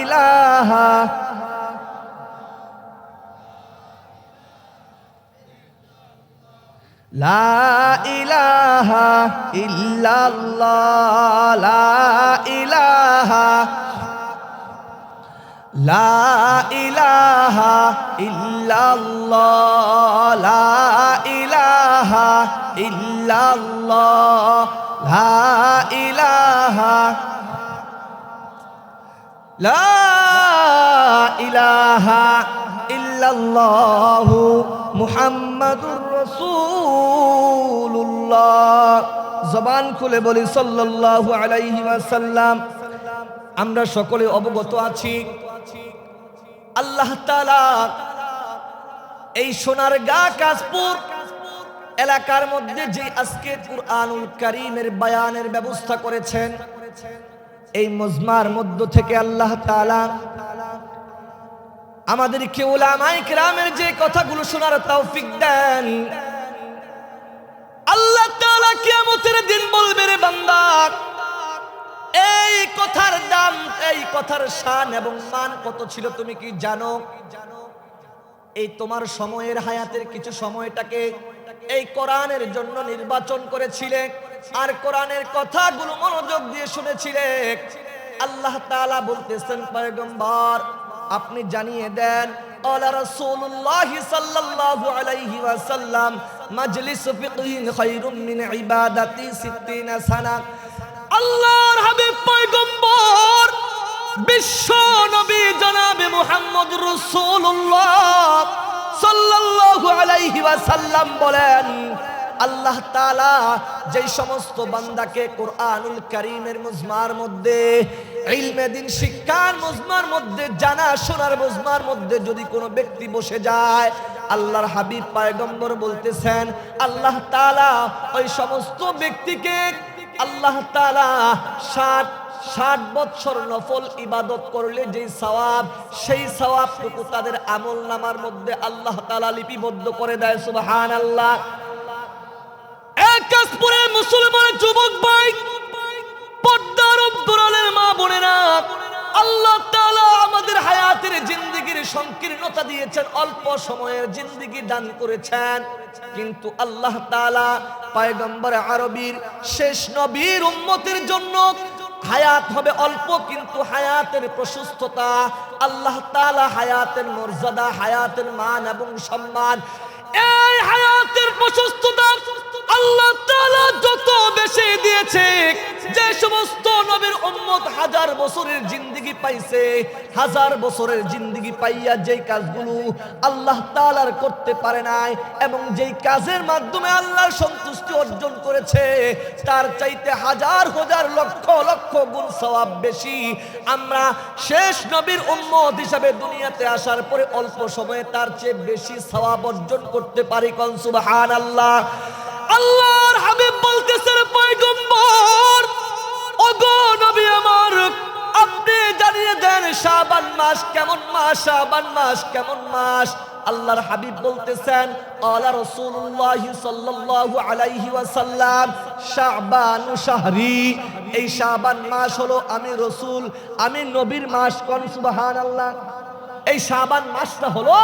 ইলাহা লা ইলাহা ইল্লাল্লাহ, লা ইলাহা লা ইলাহা ইল্লাল্লাহ, লা ইলাহা ইল্লাল্লাহ লা ইলাহা লা ইলাহা ইল্লাল্লাহু মুহাম্মাদুর রাসূলুল্লাহ। জবান খুলে বলি সাল্লাল্লাহু আলাইহি ওয়াসাল্লাম। আমরা সকলে অবগত আছি আল্লাহ তাআলা এই সোনারগাঁ কাশপুর এলাকার মধ্যে যে আজকে কুরআনুল কারীমের বয়ানের ব্যবস্থা করেছেন, এই মজমার মধ্য থেকে আল্লাহ তাআলা আমাদেরকে উলামায়ে কেরামের যে কথাগুলো শোনার তৌফিক দেন। আল্লাহ তাআলা কিয়ামতের দিন বলবে, রে বান্দা, এই কথার দাম, এই কথার শান এবং মান কত ছিল তুমি কি জানো? এই তোমার সময়ের হায়াতের কিছু সময়টাকে এই কোরআনের জন্য নির্বাচন করেছিলে আর কোরআনের কথাগুলো মনোযোগ দিয়ে শুনেছিলে। আল্লাহ তাআলা বলতেছেন, পয়গম্বর আপনি জানিয়ে দেন, ক্বালা রাসূলুল্লাহ সাল্লাল্লাহু আলাইহি ওয়াসাল্লাম, মাজলিসু ফিকহিন খায়রুম মিন ইবাদাতি 60 সানা। আল্লাহর হাবিব পয়গম্বর বিশ্ব নবী জনাবে মুহাম্মদ রাসূলুল্লাহ সাল্লাল্লাহু আলাইহি ওয়াসাল্লাম বলেন, আল্লাহ তাআলা যেই সমস্ত বান্দাকে কোরআনুল কারীমের মজমার মধ্যে, ইলমে দ্বীন শিক্ষার মজমার মধ্যে, জানা শোনার মজমার মধ্যে যদি কোনো ব্যক্তি বসে যায়, আল্লাহর হাবিব পয়গম্বর বলতেছেন আল্লাহ তাআলা ওই সমস্ত ব্যক্তিকে আল্লাহ তাআলা 60 বছর নফল ইবাদত করলে যে সওয়াব, সেই সওয়াবটুকু তাদের আমলনামার মধ্যে আল্লাহ তাআলা লিপিবদ্ধ করে দেয়। সুবহানাল্লাহ। কাশপুরে মুসলমান যুবক ভাই, পর্দার অন্তরালের মা বোনেরা, আল্লাহ তাআলা আমাদের হায়াতের জিন্দেগির সংকীর্ণতা দিয়েছেন, অল্প সময়ের জিন্দেগি দান করেছেন, কিন্তু আল্লাহ তাআলা পয়গম্বর আরবীর শেষ নবীর উম্মতের জন্য হায়াত হবে অল্প, কিন্তু হায়াতের প্রশস্ততা, আল্লাহ তাআলা হায়াতের মর্যাদা, হায়াতের মান এবং সম্মান, এই হায়াতের প্রশস্ততা আল্লাহ তাআলা যত বেশি দিয়েছে, যে সমস্ত নবীর উম্মত 1000 বছরের জিন্দেগি পাইছে, 1000 বছরের জিন্দেগি পাইয়া যেই কাজগুলো আল্লাহ তাআলার করতে পারে নাই এবং যেই কাজের মাধ্যমে আল্লাহর সন্তুষ্টি অর্জন করেছে, তার চাইতে হাজার হাজার লক্ষ লক্ষ গুণ সওয়াব বেশি আমরা শেষ নবীর উম্মত হিসাবে দুনিয়াতে আসার পরে অল্প সময়ে তার চেয়ে বেশি সওয়াব অর্জন করতে পারি। কোন সুবহানাল্লাহ। আল্লাহর হাবিব বলতেছেন, পয়গম্বর ওগো নবী আমার, আপনি জানিয়ে দেন শাবান মাস কেমন মাস, শাবান মাস কেমন মাস। আল্লাহর হাবিব বলতেছেন, ক্বালা রাসূলুল্লাহ সাল্লাল্লাহু আলাইহি ওয়াসাল্লাম, শাবানু শাহরি, এই শাবান মাস হলো আমি রাসূল, আমি নবীর মাস। কোন সুবহানাল্লাহ। এই শাবান মাসটা হলো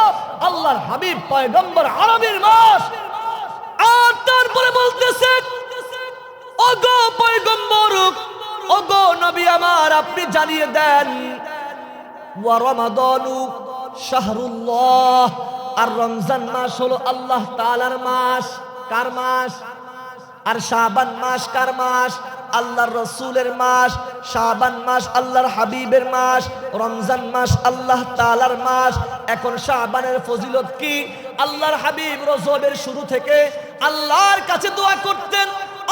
আল্লাহর হাবিব পয়গম্বর আরবীর মাস। আর তারপরে বলতেছে, ওগো পয়গম্বর, ওগো নবী আমার, আপনি জানিয়ে দেন, ওয়া রমাদানু শাহরুল্লাহ, আর রমজান মাস হলো আল্লাহ তাআলার মাস। কার মাস? আর শাবান মাস কার মাস? আল্লাহর রাসূলের মাস। শাবান মাস আল্লাহর হাবিবের মাস, রমজান মাস আল্লাহ তাআলার মাস। এখন শাবানের ফজিলত কি? আল্লাহর হাবিব রজবের শুরু থেকে আল্লাহর কাছে দোয়া করতেন,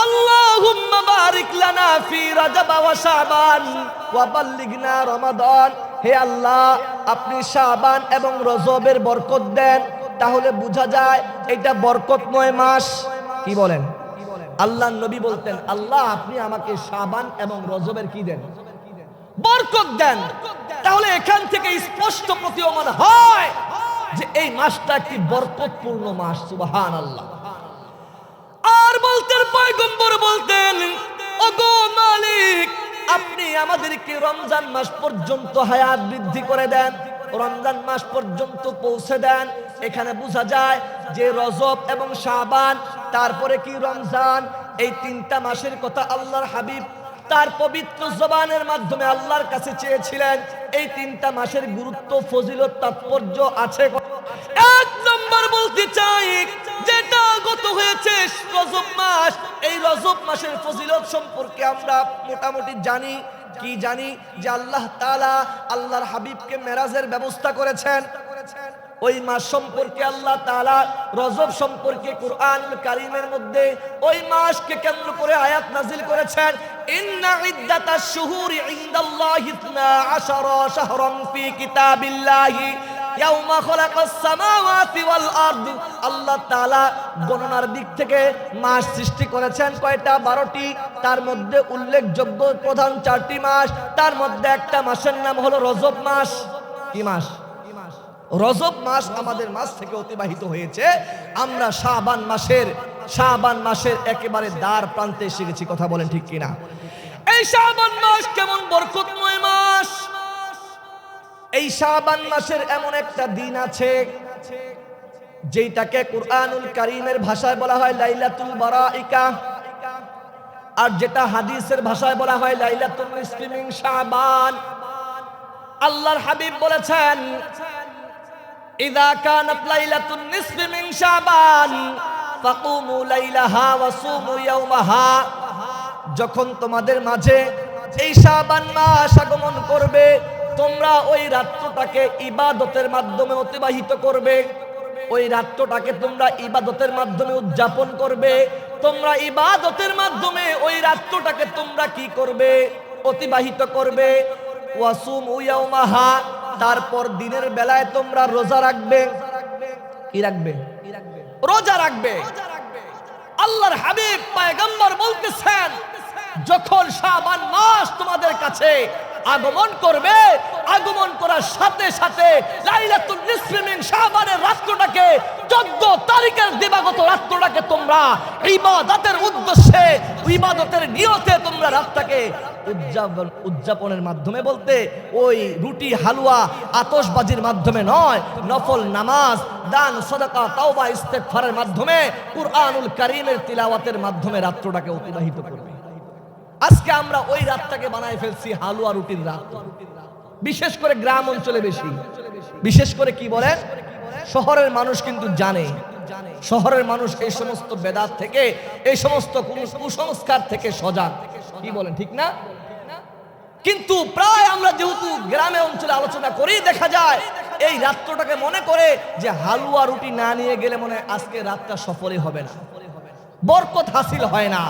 আল্লাহুম্মা বারিক লানা ফি রাজাব ওয়া শাবান ওয়া বাল্লিগনা রমাদান। হে আল্লাহ, আপনি শাবান এবং রজবের বরকত দেন। তাহলে বোঝা যায় এটা বরকতময় মাস। কি বলেন? আল্লাহর নবী বলতেন, আল্লাহ আপনি আমাকে শাবান এবং রজবের কি দেন? বরকত দেন। তাহলে এখান থেকে স্পষ্ট প্রতীয়মান হয় যে এই মাসটা একটি বরকতপূর্ণ মাস। সুবহানাল্লাহ। আর বলতেন পয়গম্বর বলতেন, ওগো মালিক, আপনি আমাদেরকে রমজান মাস পর্যন্ত হায়াত বৃদ্ধি করে দেন, রমজান মাস পর্যন্ত পৌঁছে দেন। এখানে বোঝা যায় যে রজব এবং শাবান, তারপরে কি রমজান, এই 3টা মাসের কথা আল্লাহর হাবিব তার পবিত্র জবানের মাধ্যমে আল্লাহর কাছে চেয়েছিলেন। এই 3টা মাসের গুরুত্ব, ফজিলত, তাৎপর্য আছে। 1 নম্বর বলতে চাই, যেটা গত হয়েছে রজব মাস, এই রজব মাসের ফজিলত সম্পর্কে আমরা মোটামুটি জানি। কি জানি? যে আল্লাহ তাআলা আল্লাহর হাবিবকে মেরাজের ব্যবস্থা করেছেন। ওই মাস সম্পর্কে আল্লাহ তাআলা রজব সম্পর্কে কুরআনুল কারীমের মধ্যে ওই মাসকে কেন্দ্র করে আয়াত নাজিল করেছেন। ইন্না ইদ্দাতাশ শুহুরি ইনদাল্লাহি 12 শাহরান ফি কিতাবিল্লাহি ইয়াউমা খালাকাস সামাওয়াতি ওয়াল আরদ। আল্লাহ তাআলা গণনার দিক থেকে মাস সৃষ্টি করেছেন কয়টা? 12টি। তার মধ্যে উল্লেখযোগ্য প্রধান 4টি মাস। তার মধ্যে একটা মাসের নাম হলো রজব মাস। কি মাস? রজব মাস আমাদের মাস থেকে অতিবাহিত হয়েছে। আমরা শাবান মাসের একেবারে দ্বার প্রান্তে এসে গেছি। কথা বলেন ঠিক কিনা? এই শাবান মাস কেমন বরকতময় মাস! এই শাবান মাসের এমন একটা দিন আছে যেটাকে কুরআনুল কারীমের ভাষায় বলা হয় লাইলাতুল বারাইকা, আর যেটা হাদিসের ভাষায় বলা হয় লাইলাতুন নিসফি মিন শাবান। আল্লাহর হাবিব বলেছেন, ইযা কানাত লাইলাতুন নিসফি মিন শাবান ফাকুমু লাইলাহা ওয়া সুমু ইয়াওমাহা। যখন তোমাদের মাঝে এই শাবান মাস আগমন করবে, তোমরা ওই রাতটাকে ইবাদতের মাধ্যমে অতিবাহিত করবে। ওই রাতটাকে তোমরা ইবাদতের মাধ্যমে উদযাপন করবে। তোমরা ইবাদতের মাধ্যমে ওই রাতটাকে তোমরা কি করবে? অতিবাহিত করবে। ওয়াসুমু ইয়াওমাহা, তারপর দিনের বেলায় তোমরা রোজা রাখবে। কি রাখবে? রোজা রাখবে। আল্লাহর হাবিব পয়গম্বর বলতেছেন, যখন শাবান মাস তোমাদের কাছে আগমন করবে, আগমন করার সাথে সাথে লাইলাতুন নিসফি মিন শাবানের রাতটাকে 14 তারিখের দিবাগত রাতটাকে তোমরা ইবাদতের উদ্দেশ্যে, ইবাদতের নিয়তে তোমরা রাতটাকে উদযাপনের মাধ্যমে, বলতে ওই রুটি হালুয়া আতশবাজির মাধ্যমে নয়, নফল নামাজ, দান, সাদাকা, তাওবা, ইস্তেগফারের মাধ্যমে, কুরআনুল কারীমের তিলাওয়াতের মাধ্যমে রাতটাকে অতিবাহিত করবে। আজকে আমরা ওই রাতটাকে বানায় ফেলছি হালুয়া রুটির রাত। বিশেষ করে গ্রাম অঞ্চলে বেশি। বিশেষ করে কি বলেন, শহরের মানুষ কিন্তু জানে, শহরের মানুষ এই সমস্ত বেদাত থেকে, এই সমস্ত কুসংস্কার থেকে সজাগ। কি বলেন, ঠিক না? কিন্তু প্রায় আমরা যেহেতু গ্রামে অঞ্চলে আলোচনা করি, দেখা যায় এই রাতটাকে মনে করে যে হালুয়া রুটি না নিয়ে গেলে মনে আজকে রাতটা সফলই হবে না, বরকত হাসিল হয় না।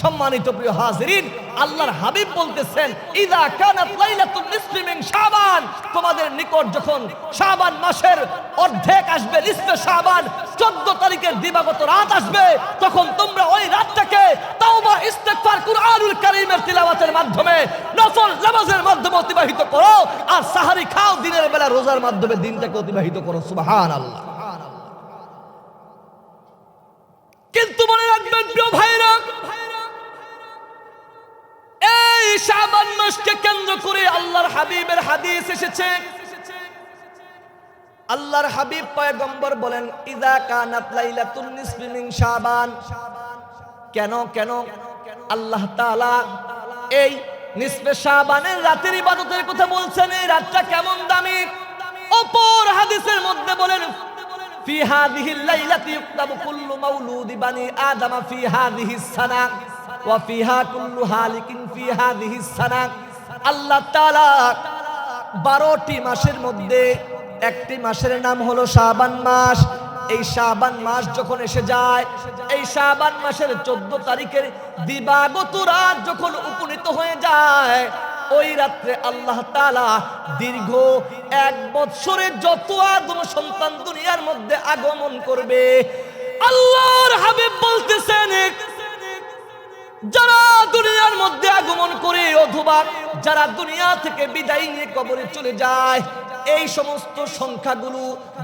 সম্মানিত প্রিয় হাজিরিন, আল্লাহর হাবিব বলতেছেন, ইযা কানাত লাইলাতুন নিসফি মিন শাবান, তোমাদের নিকট যখন শাবান মাসের অর্ধেক আসবে, নিসফে শাবান 14 তারিখের দিবাগত রাত আসবে, তখন তোমরা ওই রাতটাকে তাওবা, ইস্তেগফার, কুরআনুল কারীমের তিলাওয়াতের মাধ্যমে, নফল নামাজের মাধ্যমে অতিবাহিত করো। আর সাহারি খাও, দিনের বেলা রোজার মাধ্যমে দিনটাকে অতিবাহিত করো। সুবহানাল্লাহ। কিন্তু মনে রাখবেন প্রিয় ভাইরা, এই শাবান মাসকে কেন্দ্র করে আল্লাহর হাবিবের হাদিস এসেছে। আল্লাহর হাবিব পয়গম্বর বলেন, ইযা কানাত লাইলাতুন নিসফি মিন শাবান। কেন আল্লাহ তাআলা এই নিসফে শাবানের রাতের ইবাদতের কথা বলছেন? এই রাতটা কেমন দামি! অপর হাদিসের মধ্যে বলেন, ফি হাযিহিল লাইলাতি ইউকতাবু কুল্লু মাউলুদি বানি আদামা ফি হাযিহিস সানা ওয়া ফিহা কুল্লু হালিকিন ফি হাযিহিস সানা। আল্লাহ তাআলা 12টি মাসের মধ্যে একটি মাসের নাম হলো শাবান মাস। এই শাবান মাস যখন এসে যায়, এই শাবান মাসের 14 তারিখের দিবাগত রাত যখন উপনীত হয়ে যায়, ওই রাত্রে আল্লাহ তাআলা দীর্ঘ 1 বছরে যত আদম সন্তান দুনিয়ার মধ্যে আগমন করবে, আল্লাহর হাবিব বলতেছেন, যারা দুনিয়ার মধ্যে আগমন করে অথবা যারা দুনিয়া থেকে বিদায় নিয়ে কবরে চলে যায়, এই সমস্ত সংখ্যাগুলো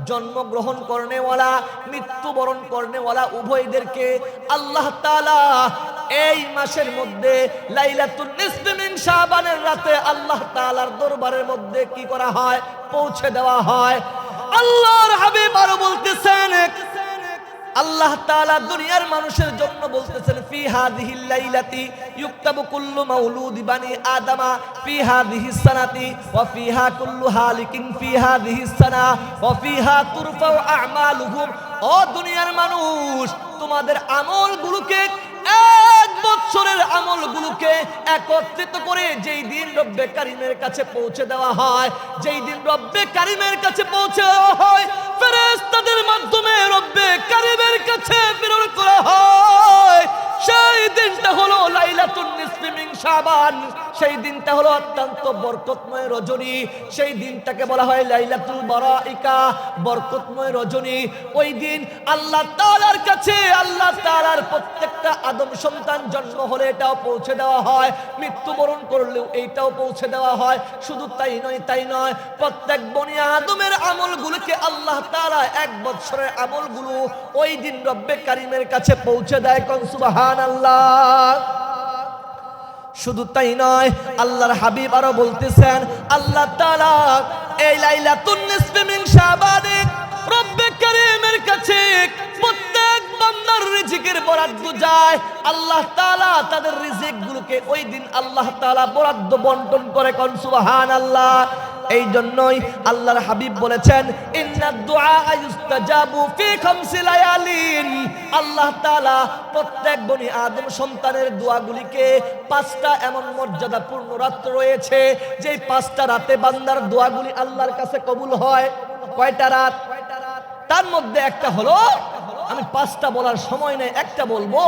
জন্মগ্রহণ করনেওয়ালা, মৃত্যুবরণ করনেওয়ালা উভয়দেরকে আল্লাহ তাআলা এই মাসের মধ্যে লাইলাতুন নিসফি মিন শাবানের রাতে আল্লাহ তাআলার দরবারের মধ্যে কি করা হয়? পৌঁছে দেওয়া হয়। আল্লাহর হাবিব আরো বলতেছেন, আল্লাহ আল্লাহ তাআলা দুনিয়ার মানুষের জন্য বলতেছেন ফি হাযিহিল লাইলাতি ইউকতাবু কুল্লু মাউলুদি বানি আদামা ফি হাযিহিস সানাতি ওয়া ফিহা কুল্লু হালিকিন ফি হাযিহিস সানা ওয়া ফিহা তুরফাউ আ'মালুহুম। ও দুনিয়ার মানুষ, তোমাদের আমলগুলোকে, এক বছরের আমলগুলোকে একত্রিত করে যেই দিন রব্বে কারিমের কাছে পৌঁছে দেওয়া হয়, যেই দিন রব্বে কারিমের কাছে পৌঁছে দেওয়া হয়, ফেরেশতাদের মাধ্যমে রব্বে কারিমের কাছে প্রেরণ করা হয়, সেই দিনটা হলো লাইলাতুন নিসফি মিন শাবান। সেই দিনটা হলো অত্যন্ত বরকতময় রজনী। সেই দিনটাকে বলা হয় লাইলাতুল বারাইকা, বরকতময় রজনী। ওই দিন আল্লাহ তাআলার কাছে, আল্লাহ তাআলার প্রত্যেকটা আদম সন্তান জন্ম হলে এটাও পৌঁছে দেওয়া হয়, মৃত্যুবরণ করলেও এইটাও পৌঁছে দেওয়া হয়। শুধু তাই নয়, প্রত্যেক বনি আদমের আমলগুলোকে আল্লাহ তাআলা এক বছরের আমলগুলো ওই দিন রব্বে কারিমের কাছে পৌঁছে দেয়। কোন সুবহানাল্লাহ। শুধু তাই নয়, আল্লাহর হাবিব আরো বলতেছেন, আল্লাহ তাআলা এই লাইলাতুন নিসফি মিন শাবানে রব্বে কারীমের কাছে প্রত্যেক বান্দার রিজিকের বরাদ্দ যায়। আল্লাহ তাআলা তাদের রিজিকগুলোকে ওই দিন আল্লাহ তাআলা বরাদ্দ বন্টন করে। কোন সুবহানাল্লাহ। এই জন্যই আল্লাহর হাবিব বলেছেন, ইন্নাদ দুআ ইউস্তাজাবু ফি খামসি লায়ালিন। আল্লাহ তাআলা প্রত্যেক বনি আদম সন্তানের দোয়াগুলিকে 5টা এমন মর্যাদাপূর্ণ রাত রয়েছে, যেই 5টা রাতে বান্দার দোয়াগুলি আল্লাহর কাছে কবুল হয়। কয়টা রাত? তার মধ্যে একটা হলো, আমি 5টা বলার সময় নেই, একটা বলবো,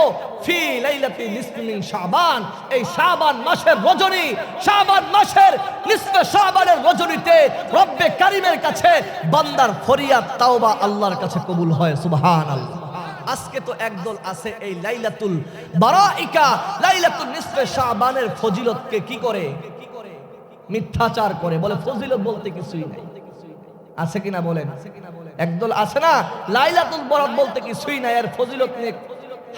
ফি লাইলাতি নিসফি মিন শাবান। এই শাবান মাসের রজনী, শাবান মাসের নিসফে শাবানের রজনীতে রব্বে কারীমের কাছে বান্দার ফরিয়াদ তাওবা আল্লাহর কাছে কবুল হয়। সুবহানাল্লাহ। আজকে তো একদল আছে এই লাইলাতুল বারাইকা, লাইলাতুল নিসফে শাবানের ফজিলতকে কি করে? মিথ্যাচার করে, বলে ফজিলত বলতে কিছুই নাই। আছে কিনা বলেন? একদল আছে না, লাইলাতুল বরাত বলতে কিছুই নাই, আর ফজিলত নিয়ে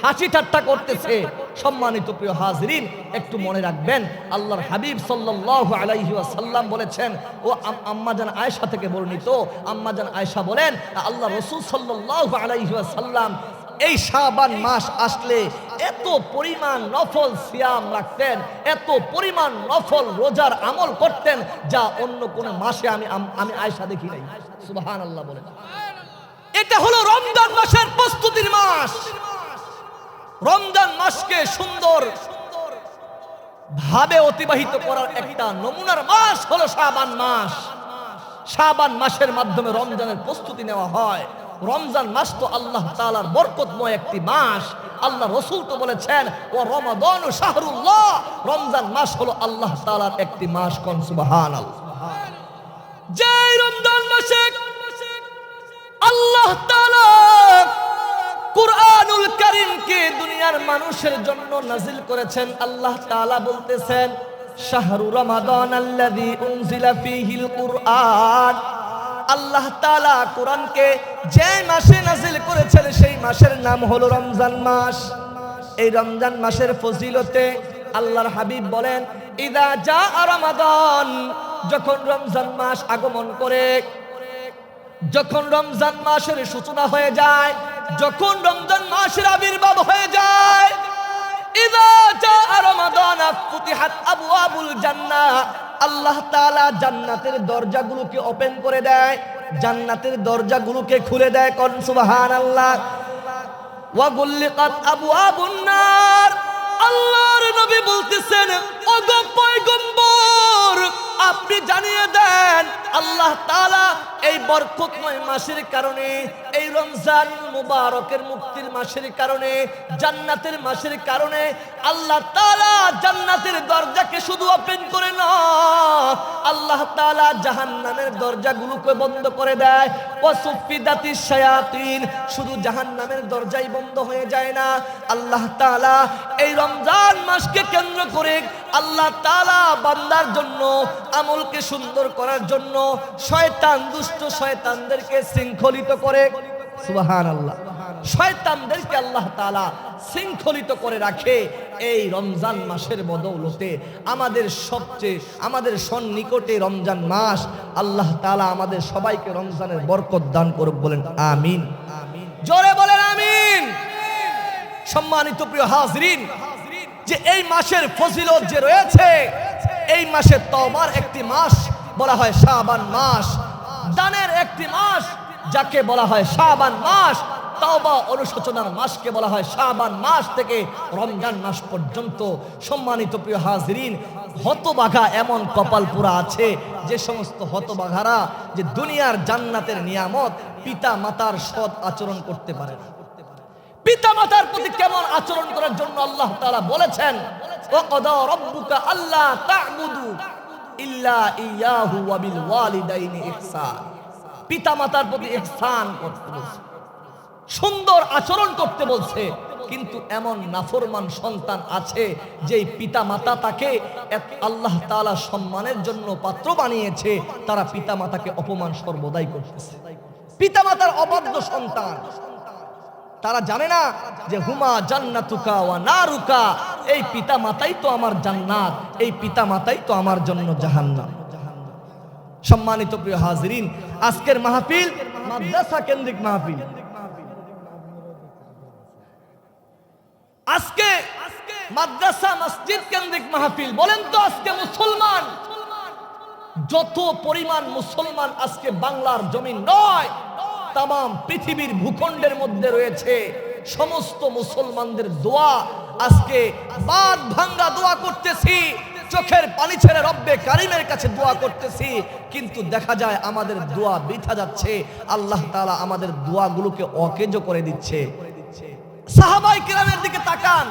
হাসি ঠাট্টা করতেছে। সম্মানিত প্রিয় হাজিরিন, একটু মনে রাখবেন, আল্লাহর হাবিব সাল্লাল্লাহু আলাইহি ওয়াসাল্লাম বলেছেন, ও আম্মাজান আয়েশা থেকে বর্ণিত, আম্মাজান আয়েশা বলেন, আল্লাহ রাসূল সাল্লাল্লাহু আলাইহি ওয়াসাল্লাম এই শাবান মাস আসলে এত পরিমাণ নফল সিয়াম রাখতেন, এত পরিমাণ নফল রোজার আমল করতেন, যা অন্য কোন মাসে আমি আয়েশা দেখি নাই। সুবহানাল্লাহ বলেন। এটা হলো রমজান মাসের প্রস্তুতির মাস। রমজান মাসকে সুন্দর ভাবে অতিবাহিত করার একটা নমুনার মাস হলো শাবান মাস। শাবান মাসের মাধ্যমে রমজানের প্রস্তুতি নেওয়া হয়। রমজান মাস তো আল্লাহ তাআলার বরকতময় একটি মাস। আল্লাহ রাসূল তো বলেছেন, ও রমাদানু শাহরুল্লাহ, রমজান মাস হলো আল্লাহ তাআলার একটি মাস। কোন সুবহানাল্লাহ। যে রমজান মাসে আল্লাহ তাআলা কুরআনুল কারীমকে দুনিয়ার মানুষের জন্য নাজিল করেছেন, আল্লাহ তাআলা বলতেছেন, শাহরু রমাদানাল্লাযী উনজিলা ফীহিল কুরআন। আল্লাহ তাআলা কোরআনকে যে মাসে নাজিল করেছেন সেই মাসের নাম হলো রমজান মাস। এই রমজান মাসের ফজিলতে আল্লাহর হাবিব বলেন, ইদা জাআ রমাদান, যখন রমজান মাস আগমন করে, যখন রমজান মাসের সূচনা হয়ে যায়, যখন রমজান মাসের আবির্ভাব হয়ে যায়, ইদা জাআ রমাদান ফুতিহাত আবওয়াবুল জান্নাহ, আল্লাহ তাআলা জান্নাতের দরজাগুলোকে ওপেন করে দেয়, জান্নাতের দরজাগুলোকে খুলে দেয়। কোন সুবহানাল্লাহ। ওয়া গুল্লিকাত আবওয়াবুন নার, আল্লাহর নবী বলতেছেন, ওগো পয়গম্বর, আপনি জানিয়ে দেন, আল্লাহ তাআলা এই বরকতময় মাসের কারণে, এই রমজান মুবারকের মুক্তির মাসের কারণে, জান্নাতের মাসের কারণে আল্লাহ তাআলা জান্নাতের দরজাকে শুধু ওপেন করে না, আল্লাহ তাআলা জাহান্নামের দরজাগুলোকে বন্ধ করে দেয়। ওয়াসুফিদাতিশ শায়াতিন, শুধু জাহান্নামের দরজাই বন্ধ হয়ে যায় না, আল্লাহ তাআলা এই রমজান মাসকে কেন্দ্র করে আল্লাহ তাআলা বান্দার জন্য, আমলকে সুন্দর করার জন্য শয়তান, দুষ্ট শয়তানদেরকে শৃঙ্খলিত করে। সুবহানাল্লাহ। শয়তানদেরকে আল্লাহ তাআলা শৃঙ্খলিত করে রাখে এই রমজান মাসের বদৌলতে। আমাদের সন্নিকটে রমজান মাস, আল্লাহ তাআলা আমাদের সবাইকে রমজানের বরকত দান করুক, বলেন আমিন। জোরে বলেন আমিন। সম্মানিত প্রিয় হাজরিন, যে এই মাসের ফজিলত যে রয়েছে, এই মাসে তওবার একটি মাস বলা হয় শাবান মাস, দানের একটি মাস যাকে বলা হয় শাবান মাস, তওবা অনুশোচনার মাসকে বলা হয় শাবান মাস থেকে রমজান মাস পর্যন্ত। সম্মানিত প্রিয় হাজরিন, হতবাঘা এমন কপাল পুরা আছে যে সমস্ত হতবাঘারা যে দুনিয়ার জান্নাতের নিয়ামত পিতা মাতার সৎ আচরণ করতে পারে না। পিতা মাতার প্রতি কেমন আচরণ করার জন্য আল্লাহ তাআলা বলেছেন, ওয়াকাদা রাব্বুকা আল্লা তা'বুদু ইল্লা ইয়াহু ওয়া বিল ওয়ালিদাইনি ইহসান। পিতা মাতার প্রতি ইহসান করতে বলছে, সুন্দর আচরণ করতে বলছে। কিন্তু এমন নাফরমান সন্তান আছে যেই পিতা মাতা তাকে আল্লাহ তাআলা সম্মানের জন্য পাত্র বানিয়েছে, তারা পিতা মাতাকে অপমান সর্বদাই করতেছে। পিতা মাতার অবাধ্য সন্তান, তারা জানে না যে হুমা জান্নাতুকা ওয়া নারুকা, এই পিতা মাতাই তো আমার জান্নাত, এই পিতা মাতাই তো আমার জন্য জাহান্নাম। সম্মানিত প্রিয় হাজরিন, আজকের মাহফিল মাদ্রাসা কেন্দ্রিক মাহফিল। আজকে মাদ্রাসা মসজিদ কেন্দ্রিক মাহফিল। বলেন তো আজকে মুসলমান যত পরিমাণ মুসলমান আজকে বাংলার জমিন নয়, তাম পৃথিবীর ভূখণ্ডের মধ্যে রয়েছে, সমস্ত মুসলমানদের দোয়া আজকে বাদ ভাঙ্গা দোয়া করতেছি, চোখের পানি ছেড়ে রব্বে কারিমের কাছে দোয়া করতেছি, কিন্তু দেখা যায় আমাদের দোয়া বৃথা যাচ্ছে। আল্লাহ তাআলা আমাদের দোয়াগুলোকে অকেজো করে দিচ্ছে। সাহাবায়ে কিরামের দিকে তাকান।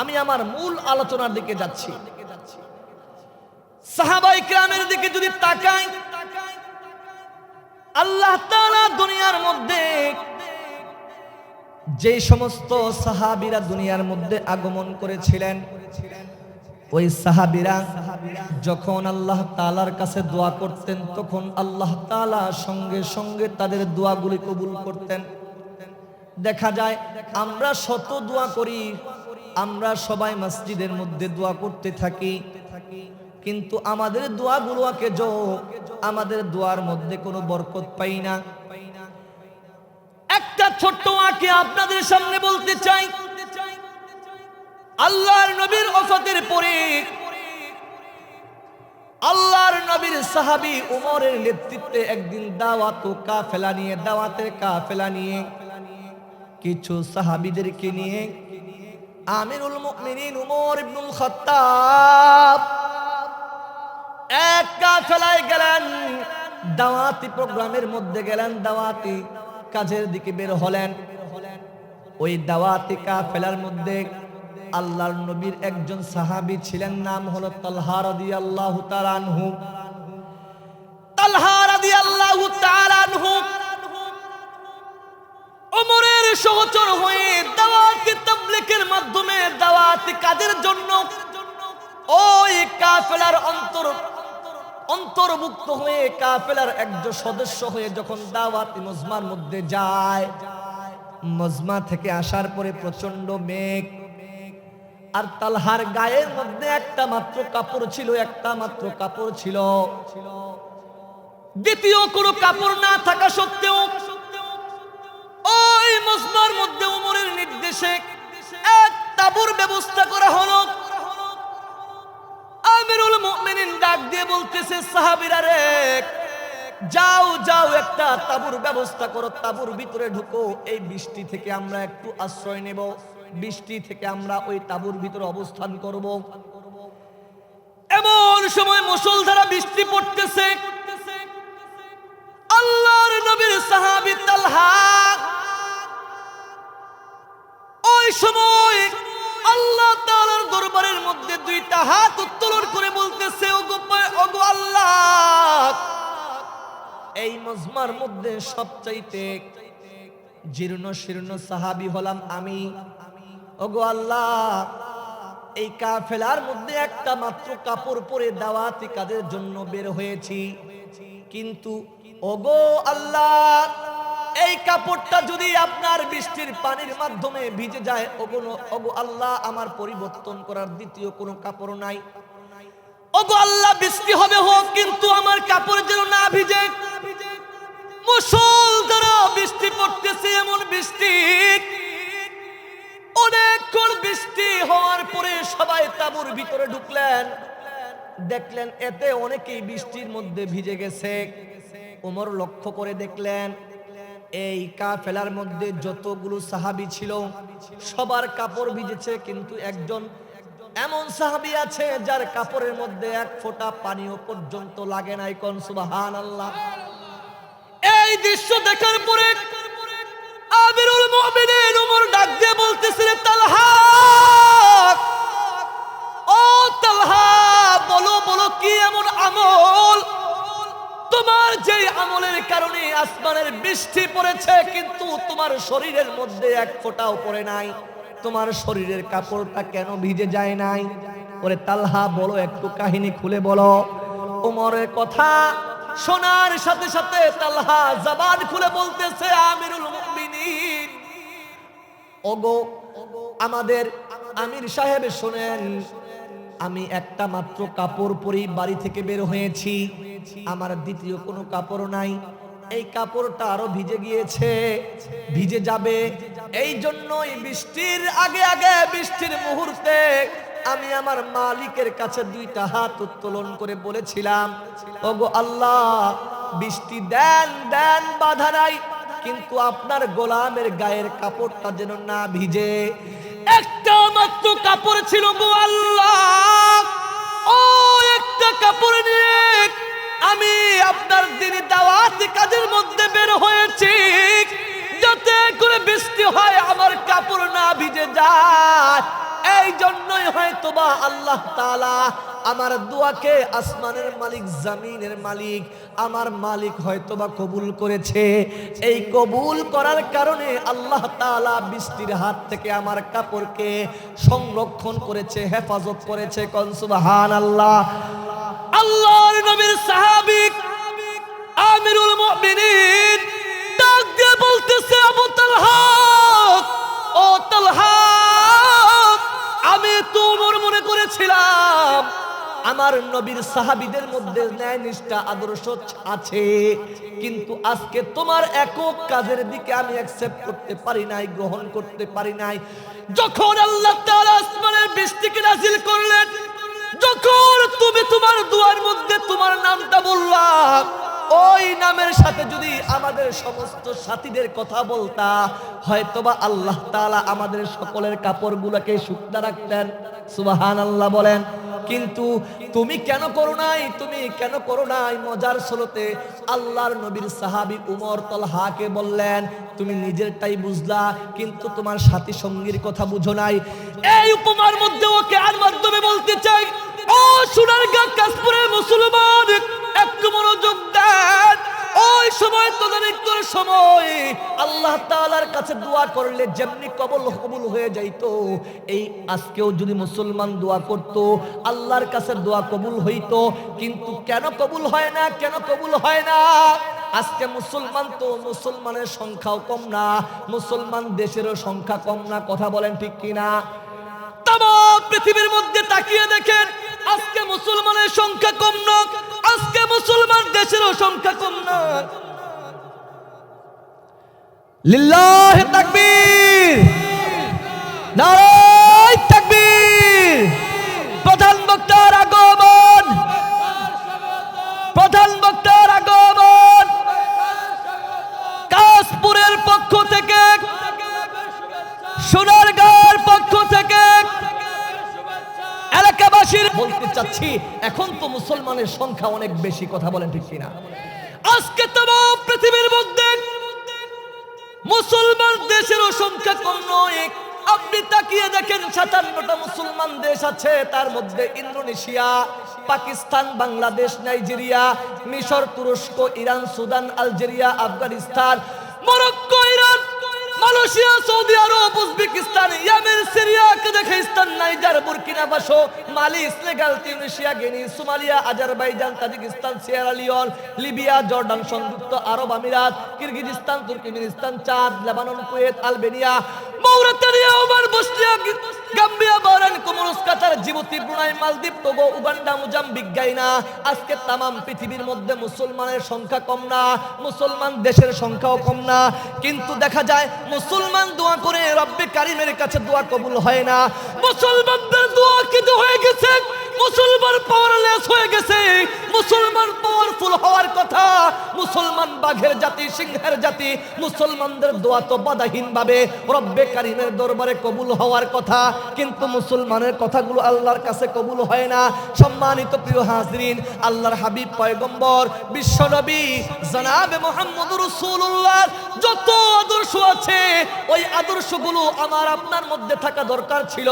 আমি আমার মূল আলোচনার দিকে যাচ্ছি। সাহাবায়ে কিরামের দিকে যদি তাকাই, আল্লাহ তাআলা দুনিয়ার মধ্যে যে সমস্ত সাহাবীরা দুনিয়ার মধ্যে আগমন করেছিলেন, ওই সাহাবীরা যখন আল্লাহ তাআলার কাছে দোয়া করতেন, তখন আল্লাহ তাআলা সঙ্গে সঙ্গে তাদের দোয়াগুলি কবুল করতেন। দেখা যায় আমরা শত দোয়া করি, আমরা সবাই মসজিদের মধ্যে দোয়া করতে থাকি, কিন্তু আমাদের দোয়াগুলোকে আমাদের দোয়ার মধ্যে কোনো বরকত পাই না। একটা ছোট্ট ওয়াকি আপনাদের সামনে বলতে চাই। আল্লাহর নবীর ওফাতের পরে আল্লাহর নবীর সাহাবী উমরের নেতৃত্বে একদিন দাওয়াতের কাফেলা নিয়ে কিছু সাহাবীদেরকে নিয়ে আমিরুল মুমিনিন উমর ইবনুল খাত্তাব এক কাফেলায় গেলেন, দাওয়াতি প্রোগ্রামের মধ্যে গেলেন, দাওয়াতি কাজের দিকে বের হলেন। ওই দাওয়াতি কাফেলার মধ্যে আল্লাহর নবীর একজন সাহাবী ছিলেন, নাম হলো তালহা রাদিয়াল্লাহু তাআলা আনহু। তালহা রাদিয়াল্লাহু তাআলা আনহু ওমরের সহচর হয়ে দাওয়াতি তাবলীগের মাধ্যমে দাওয়াতি কাজের জন্য ওই কাফেলার অন্তর্ভুক্ত হয়ে কাফেলার একজন সদস্য হয়ে যখন দাওয়াতি মজমার মধ্যে যায়, মজমা থেকে আসার পরে প্রচন্ড মেঘ, আর তালহার গায়ের মধ্যে একটা মাত্র কাপড় ছিল, দ্বিতীয় কোনো কাপড় না থাকা সত্ত্বেও ওই মজমার মধ্যে উমরের নির্দেশে এক তাঁবুর ব্যবস্থা করা হলো। আমিরুল মুমিনিন ডাক দিয়ে বলতেছে, সাহাবীরা রে, যাও একটা তাঁবুর ব্যবস্থা করো, তাঁবুর ভিতরে ঢুকো, এই বৃষ্টি থেকে আমরা একটু আশ্রয় নেব, বৃষ্টি থেকে আমরা ওই তাঁবুর ভিতরে অবস্থান করব। এমন সময় মুষলধারা বৃষ্টি পড়তেছে। আল্লাহর নবীর সাহাবী তালহা ওই সময় আল্লাহ তাআলার দরবারের মধ্যে দুইটা হাত উত্তোলন করে বলতেছে, ওগো আল্লাহ, এই মজমার মধ্যে সবচাইতে জীর্ণ শীর্ণ সাহাবী হলাম আমি। ওগো আল্লাহ, এই কাফেলার মধ্যে একটা মাত্র কাপড় পরে দাওয়াতি কাজের জন্য বের হয়েছি, কিন্তু ওগো আল্লাহ, এই কাপড়টা যদি আপনার বৃষ্টির পানির মাধ্যমে ভিজে যায়, ওগো আল্লাহ, আমার পরিবর্তন করার দ্বিতীয় কোনো কাপড় নাই। ওগো আল্লাহ, বৃষ্টি হবে হোক, কিন্তু আমার কাপড় যেন না ভিজে। মুষলধারা বৃষ্টি পড়তেছে, এমন বৃষ্টি হওয়ার পরে সবাই তাঁবুর ভিতরে ঢুকলেন, দেখলেন এতে অনেকেই বৃষ্টির মধ্যে ভিজে গেছে। ওমর লক্ষ্য করে দেখলেন এই কাফেলার মধ্যে যতগুলো সাহাবী ছিল সবার কাপড় ভিজেছে, কিন্তু একজন এমন সাহাবী আছে যার কাপড়ের মধ্যে এক ফোঁটা পানিও পর্যন্ত লাগে নাই। কোন সুবহানাল্লাহ। এই দৃশ্য দেখার পরে আমিরুল মুমিনিন ওমর ডাক দিয়ে বলতেছে, তালহা, ও তালহা, বলো বলো কি এমন আমল তোমার যে আমলের কারণে আসমানের বৃষ্টি পড়েছে কিন্তু তোমার শরীরের মধ্যে এক ফোঁটাও পড়ে নাই, তোমার শরীরের কাপড়টা কেন ভিজে যায় নাই? ওরে তালহা বলো, একটু কাহিনী খুলে বলো। ওমরের কথা শোনার সাথে সাথে তালহা জবান খুলে বলতেছে, আমিরুল মুমিনিন, ওগো আমাদের আমির সাহেব শোনেন, আমি একটা মাত্র কাপড় পরেই বাড়ি থেকে বের হয়েছি, আমার দ্বিতীয় কোনো কাপড় নাই, এই কাপড়টা আরো ভিজে গিয়েছে, ভিজে যাবে। এই জন্যই বৃষ্টির আগে আগে বৃষ্টির মুহূর্তে আমি আমার মালিকের কাছে দুইটা হাত উত্তোলন করে বলেছিলাম, ওগো আল্লাহ বৃষ্টি দেন দেন, বাধা নাই, কিন্তু আপনার গোলামের গায়ের কাপড়টা যেন না ভিজে। একটা মাত্র কাপড় ছিল গো আল্লাহ, ও একটা কাপড় নিয়ে আমি আপনার দিনী দাওয়াতি কাজের মধ্যে বের হয়েছি, যাতে করে বৃষ্টি হয় আমার কাপড় না ভিজে যায়। এই জন্যই হয়তোবা আল্লাহ তাআলা আমার দোয়াকে আসমানের মালিক জমিনের মালিক আমার মালিক হয়তোবা কবুল করেছে। এই কবুল করার কারণে আল্লাহ তাআলা বৃষ্টির হাত থেকে আমার কাপড়কে সংরক্ষণ করেছে, হেফাজত করেছে। কোন সুবহানাল্লাহ। আল্লাহর নবীর সাহাবী আমিরুল মুমিনিন ডাক দিয়ে বলতেছে, আবু তালহা, ও তালহা, আমি তো মনে করেছিলাম আমার নবীর সাহাবীদের মধ্যে ন্যায় নিষ্ঠা আদর্শ আছে, কিন্তু আজকে তোমার একক কাজের দিকে আমি অ্যাকসেপ্ট করতে পারি নাই, গ্রহণ করতে পারি নাই। যখন আল্লাহ তাআলা আসমানের বৃষ্টিকে নাযিল করলেন, যখন তুমি তোমার দুয়ার মধ্যে তোমার নামটা বললা, ওই নামের সাথে যদি আমাদের সমস্ত সাথীদের কথা বলতা, হয়তোবা আল্লাহ তাআলা আমাদের সকলের কাপড়গুলোকে শুকনা রাখতেন। সুবহানাল্লাহ বলেন। কিন্তু তুমি কেন করো নাই, তুমি কেন করো নাই? মজার ছলতে আল্লাহর নবীর সাহাবী উমর তালহাকে বললেন, তুমি নিজেরটাই বুঝলা কিন্তু তোমার সাথী সঙ্গীর কথা বুঝো নাই। এই উপমার মধ্যে ওকে আর মাধ্যমে বলতে চাই, ও সোনারগাঁ কাশপুরের মুসলমান, একটু মনোযোগ দেন। ওই সময় তদানীন্তন সময় আল্লাহ তাআলার কাছে দোয়া করলে যেমনি কবুল হয়ে যাইতো, এই আজকেও যদি মুসলমান দোয়া করত আল্লাহর কাছে দোয়া কবুল হইতো। কিন্তু কেন কবুল হয় না, কেন কবুল হয় না? আজকে মুসলমান তো মুসলমানের সংখ্যাও কম না, মুসলমান দেশেরও সংখ্যা কম না। কথা বলেন ঠিক কিনা? তামাম পৃথিবীর মধ্যে তাকিয়ে দেখেন, আজকে মুসলমানের সংখ্যা কম না, আজকে মুসলমান দেশেরও সংখ্যা কম না। লিল্লাহি তাকবীর, নারায়ে তাকবীর। প্রধান বক্তার আগমন, প্রধান বক্তার আগমন। কাশপুরের পক্ষ থেকে, সোনারগাঁর পক্ষ থেকে এলাকাবাসীর বলতে চাচ্ছি, এখন তো মুসলমানের সংখ্যা অনেক বেশি। কথা বলেন ঠিক কিনা? আজকে তামাম পৃথিবীর মধ্যে মুসলমান দেশেরও সংখ্যা কম নয়। আপনি তাকিয়ে দেখেন, 57টা মুসলমান দেশ আছে, তার মধ্যে ইন্দোনেশিয়া, পাকিস্তান, বাংলাদেশ, নাইজেরিয়া, মিশর, তুরস্ক, Iran, Sudan, Algeria, Afghanistan, Morocco, Iran, Malaysia, Saudi Arab, Uzbekistan, Yemen, Syria, Kazakhstan, Niger, Burkina Faso, Mali, Senegal, Tunisia, Guinea, Somalia, Azerbaijan, Tajikistan, Sierra Leone, Libya, Jordan, সংযুক্ত আরব আমিরাত, Kyrgyzstan, Turkmenistan, Chad, Lebanon, Kuwait, Albania, Mauritania, Oman, Bosnia, Gambia, Bahrain, Comoros, Qatar, Djibouti, Brunei, মালদ্বীপ, Togo, Uganda, Mozambique, Guyana, আজকে তামাম পৃথিবীর মধ্যে মুসলমানের সংখ্যা কম না, মুসলমান দেশের সংখ্যাও কম না, কিন্তু দেখা যায় মুসলমান দোয়া করে রব্বে কারিমের কাছে দোয়া কবুল হয় না। মুসলমানদের দোয়া কিন্তু হয়ে গেছে, মুসলমান পাওয়ারলেস হয়ে গেছে, মুসলমান পাওয়ারফুল হওয়ার কথা, মুসলমান বাঘের জাতি, সিংহের জাতি, মুসলমানদের দোয়া তো বাধাহীন ভাবে রব্বে কারিমের দরবারে কবুল হওয়ার কথা, কিন্তু মুসলমানের কথাগুলো আল্লাহর কাছে কবুল হয় না। সম্মানিত প্রিয় হাজরিন, আল্লাহর হাবিব পয়গম্বর বিশ্বনবী জনাবে মুহাম্মদুর রাসূলুল্লাহ যত আদর্শ আছে, ওই আদর্শগুলো আমার আপনার মধ্যে থাকা দরকার ছিল,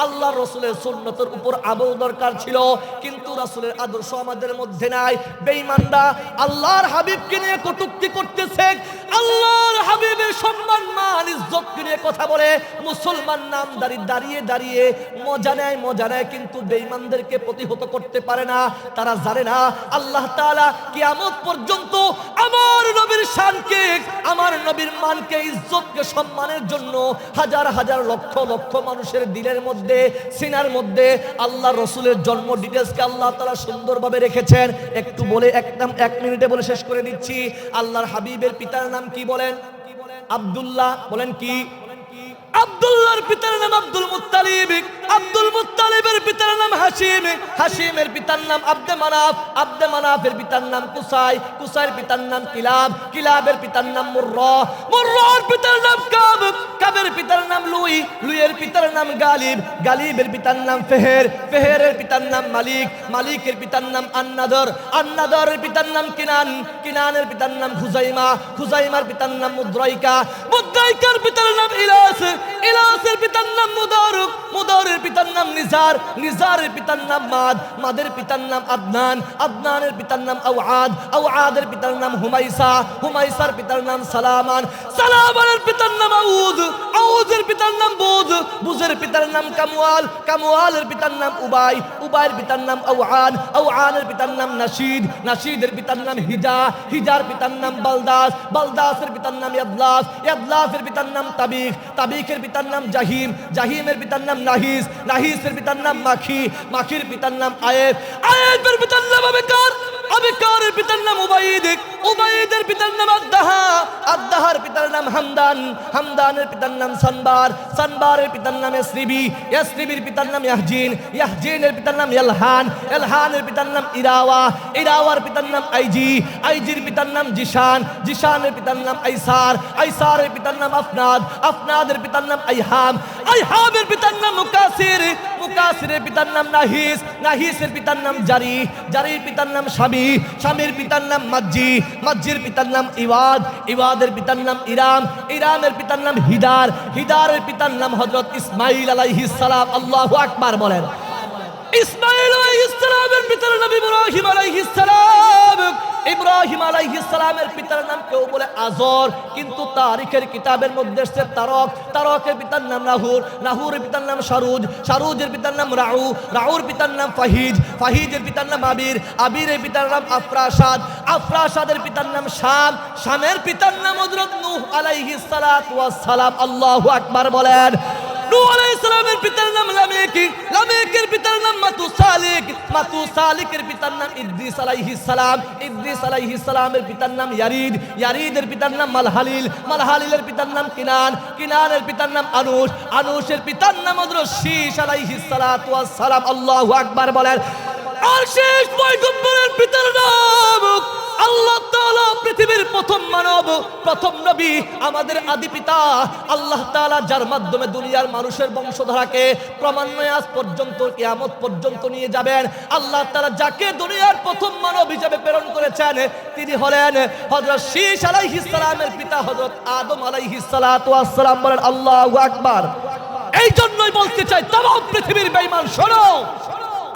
আল্লাহর রাসূলের সুন্নতের উপর আমল দরকার ছিল, কিন্তু রাসূলের আদর্শ আমাদের মধ্যে নাই। বেঈমানরা আল্লাহর হাবিবকে নিয়ে কটূক্তি করতেছে, আল্লাহর হাবিবের সম্মান মান ইজ্জতকে নিয়ে কথা বলে, মুসলমান নামদারি দাঁড়িয়ে দাঁড়িয়ে মজা নেয়, কিন্তু বেঈমানদেরকে প্রতিহত করতে পারে না। তারা জানে না আল্লাহ তাআলা কিয়ামত পর্যন্ত আমার নবীর শানকে, আমার নবীর মানকে, ইজ্জতকে, সম্মানের জন্য হাজার হাজার লক্ষ লক্ষ মানুষের দিলের মধ্যে, সিনার মধ্যে আল্লাহ রসুলের জন্ম ডিটেইলসকে আল্লাহ তাআলা সুন্দরভাবে রেখেছেন। একটু বলে এক মিনিটে বলে শেষ করে দিচ্ছি। আল্লাহর হাবিবের পিতার নাম কি বলেন? আব্দুল্লাহ। বলেন কি? আব্দুল্লাহর পিতার নাম আব্দুল মুত্তালিব, আব্দুল মুত্তালিবের পিতার নাম হাশিম, হাশিমের পিতার নাম আব্দে মানাফ, আব্দে মানাফের পিতার নাম কুসাই, কুসাইয়ের পিতার নাম কিলাব, কিলাবের পিতার নাম মুররা, মুররার পিতার নাম কাব, কাবের পিতার নাম লুই, লুইয়ের পিতার নাম গালিব, গালিবের পিতার নাম ফেহের, ফেহেরের পিতার নাম মালিক, মালিকের পিতার নাম আন্নাদর, আন্নাদরের পিতার নাম কিনান, কিনানের পিতার নাম খুজাইমা, খুজাইমার পিতার নাম মুদ্রাইকা, মুদ্রাইকার পিতার নাম ইলাস, ইলাসের পিতার নাম মুদারক, মুদারের পিতার নাম নিজার, নিজারের পিতার নাম মাদ, মাদের পিতার নাম আদনান, আদনানের পিতার নাম আওয়াদ, আওয়াদের পিতার নাম হুমাইসা, হুমাইসার পিতার নাম সালামান, সালামানের পিতার নাম আউদ, আউদের পিতার নাম বুজ, বুজের পিতার নাম কামওয়াল, কামওয়ালের পিতার নাম উবাই, উবাইয়ের পিতার নাম আওয়ান, আওয়ানের পিতার নাম নাশিদ, নাশিদের পিতার নাম হিজা, হিজার পিতার নাম বালদাস, বালদাসের পিতার নাম ইয়াদলাস, ইয়াদলাসের পিতার নাম তাবিখ, তাবিখের পিতার নাম জাহিম, জাহিমের পিতার নাম নাহিস, নাহিসের পিতার নাম মাখি, মাখির পিতার নাম আয়েব, আয়েবের পিতার নাম আবেকার, আবেকারের পিতার নাম উবাইদ, উবাইদের পিতার নাম আদ্দাহা, আদ্দাহার পিতার নাম হামদান, হামদানের পিতার নাম সানবার, সানবারের পিতার নাম ইয়াসরিবি, ইয়াসরিবির পিতার নাম ইয়াহজিন, ইয়াহজিনের পিতার নাম ইলহান, ইলহানের পিতার নাম ইরাওয়া, ইরাওয়ার পিতার নাম আইজি, আইজির পিতার নাম জিশান, জিশানের পিতার নাম আইসার, আইসারের পিতার নাম আফনাদ, আফনাদের পিতার নাম আইহাম, আইহামের পিতার নাম মুকাসির, মুকাসিরের পিতার নাম নাহিস, নাহিসের পিতার নাম জারি, জারির পিতার নাম শামি, শামির পিতার নাম মাজ্জি, মাজ্জির পিতার নাম ইওয়াদ, ইওয়াদের পিতার নাম ইরাম, ইরামের পিতার নাম হিদার, হিদারের পিতার নাম হযরত ইসমাঈল আলাইহিস সালাম। আল্লাহু আকবার বলেন। ইসমাঈল আলাইহিস সালামের পিতার নাম ইব্রাহিম আলাইহিস সালাম, ইব্রাহিম আলাইহিস সালামের পিতার নাম কেউ বলে আজর, কিন্তু তারিখের কিতাবের মধ্যে এসেছে তারক, তারকের পিতার নাম নাহুর, নাহুরের পিতার নাম শারুজ, শারুজের পিতার নাম রাউ, রাউর পিতার নাম ফাহিজ, ফাহিজের পিতার নাম আবির, আবিরের পিতার নাম আফরাসাদ, আফরাসাদের পিতার নাম শাম, শামের পিতার নাম হযরত নূহ আলাইহিস সালাতু ওয়াস সালাম। আল্লাহু আকবার বলেন। নূহ আলাইহিস সালামের পিতার নাম লামেক, লামেকের পিতার নাম মাতুসালিক, মাতুসালিকের পিতার নাম ইদ্রিস আলাইহিস সালাম, ইদ্রিস আলাইহিস সালামের পিতার নাম ইয়ারিদ, ইয়ারিদের পিতার নাম মালহালিল, মালহালিলের পিতার নাম কিনান, কিনানের পিতার নাম আনুশ, আনুশের পিতার নাম হযরত শীশ আলাইহিস সালাতু ওয়াস সালাম। আল্লাহু আকবার বলেন। আর শেষ পয়গম্বরের পিতার নাম আল্লাহ তাআলা, পৃথিবীর প্রথম মানব, প্রথম নবী, আমাদের আদি পিতা আল্লাহ তাআলা, যার মাধ্যমে দুনিয়ার মানুষের বংশধারাকে ক্রমান্বয়ে আজ পর্যন্ত কিয়ামত পর্যন্ত নিয়ে যাবেন। আল্লাহ তাআলা যাকে দুনিয়ার প্রথম মানব হিসেবে প্রেরণ করেছেন তিনি হলেন হযরত শীশ আলাইহিস সালামের পিতা হযরত আদম আলাইহিস সালাতু ওয়াস সালাম। বলেন আল্লাহু আকবার। এই জন্যই বলতে চাই तमाम পৃথিবীর বেঈমান শোনো,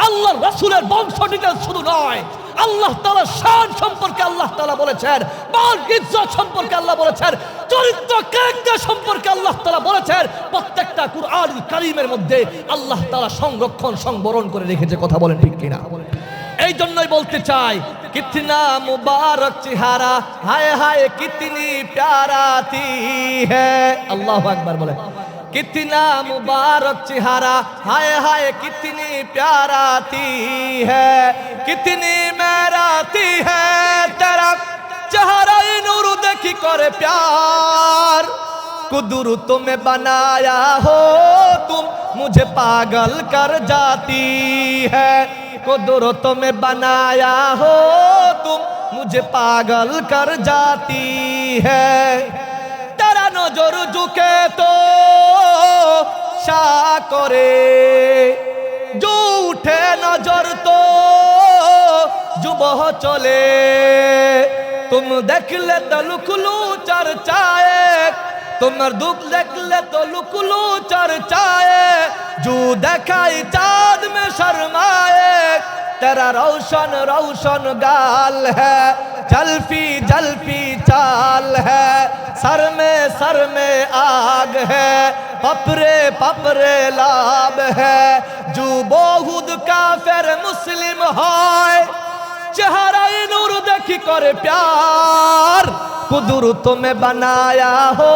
আল্লাহর রাসূলের বংশ ডিটেইলস শুধু নয়, আল্লাহ তাআলার শান সম্পর্কে আল্লাহ তাআলা বলেছেন, মান ইজ্জত সম্পর্কে আল্লাহ বলেছেন, চরিত্র ক্যারেক্টার সম্পর্কে আল্লাহ তাআলা বলেছেন। প্রত্যেকটা কুরআনুল কারীমের মধ্যে আল্লাহ তাআলা সংরক্ষণ সংবরণ করে রেখেছে। কথা বলেন ঠিক কিনা? এই জন্যই বলতে চাই, কিতনা মুবারক চেহারা, হায় হায় কিতনি প্যারা থি হ্যায়। আল্লাহু আকবার বলেন। कितना मुबारक चेहरा, हाय हाय कितनी प्याराती है, कितनी मेराती है तेरा चेहरा नूर देखी करे प्यार। कुदरत में बनाया हो तुम मुझे पागल कर जाती है, कुदरत में बनाया हो तुम मुझे पागल कर जाती है। तेरा नजर झुके तो शाह करे, जो उठे नजर तो जुबह चले। तुम देख ले तो लुकलू चर्चाए, तुम्हार दुख देख ले तो लुकलू चर्चाए, जो देखाई चाँद में शर्माए। तेरा रोशन रोशन गाल है, जल्फी जल्फी चाल है, सर में आग है, पपरे पपरे लाभ है। जो बहुत काफिर मुस्लिम है चेहरा नूर देखी करे प्यार। कुदरत में बनाया हो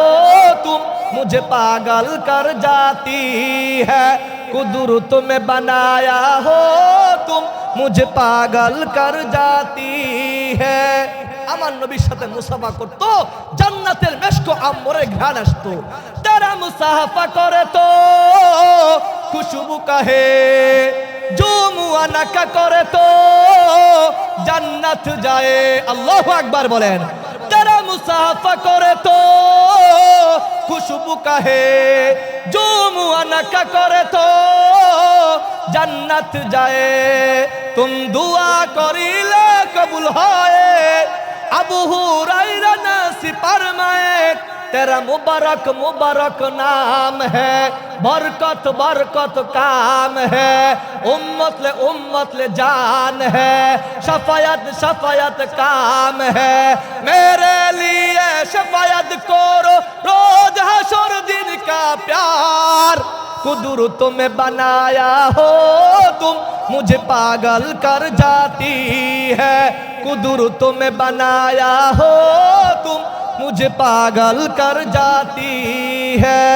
तुम मुझे पागल कर जाती है, कुदरत में बनाया हो तुम मुझे पागल कर जाती है। আমার নবীর সাথে মুসাফা করত, জান্নাতের মেশক আম্বরে ঘ্রাণ আসতো। তারা মুসাফা করে তো খুশবু কাহে, जो मुआना का करे तो जन्नत जाए। अल्लाहु अकबर बोलेन। तेरा मुसाफा करे तो खुशबू कहे, जो मुआना का करे तो जन्नत जाए। तुम दुआ करिले कबूल होए, अबू हुरैरा नासी फरमाए तेरा मुबारक मुबारक नाम है, बरकत बरकत काम है, उम्मत ले जान है, शफायत शफायत काम है। मेरे लिए शफायत करो रोज हशर दिन का प्यार। कुदरत में बनाया हो तुम मुझे पागल कर जाती है, कुदरत में बनाया हो तुम मुझे पागल कर जाती है।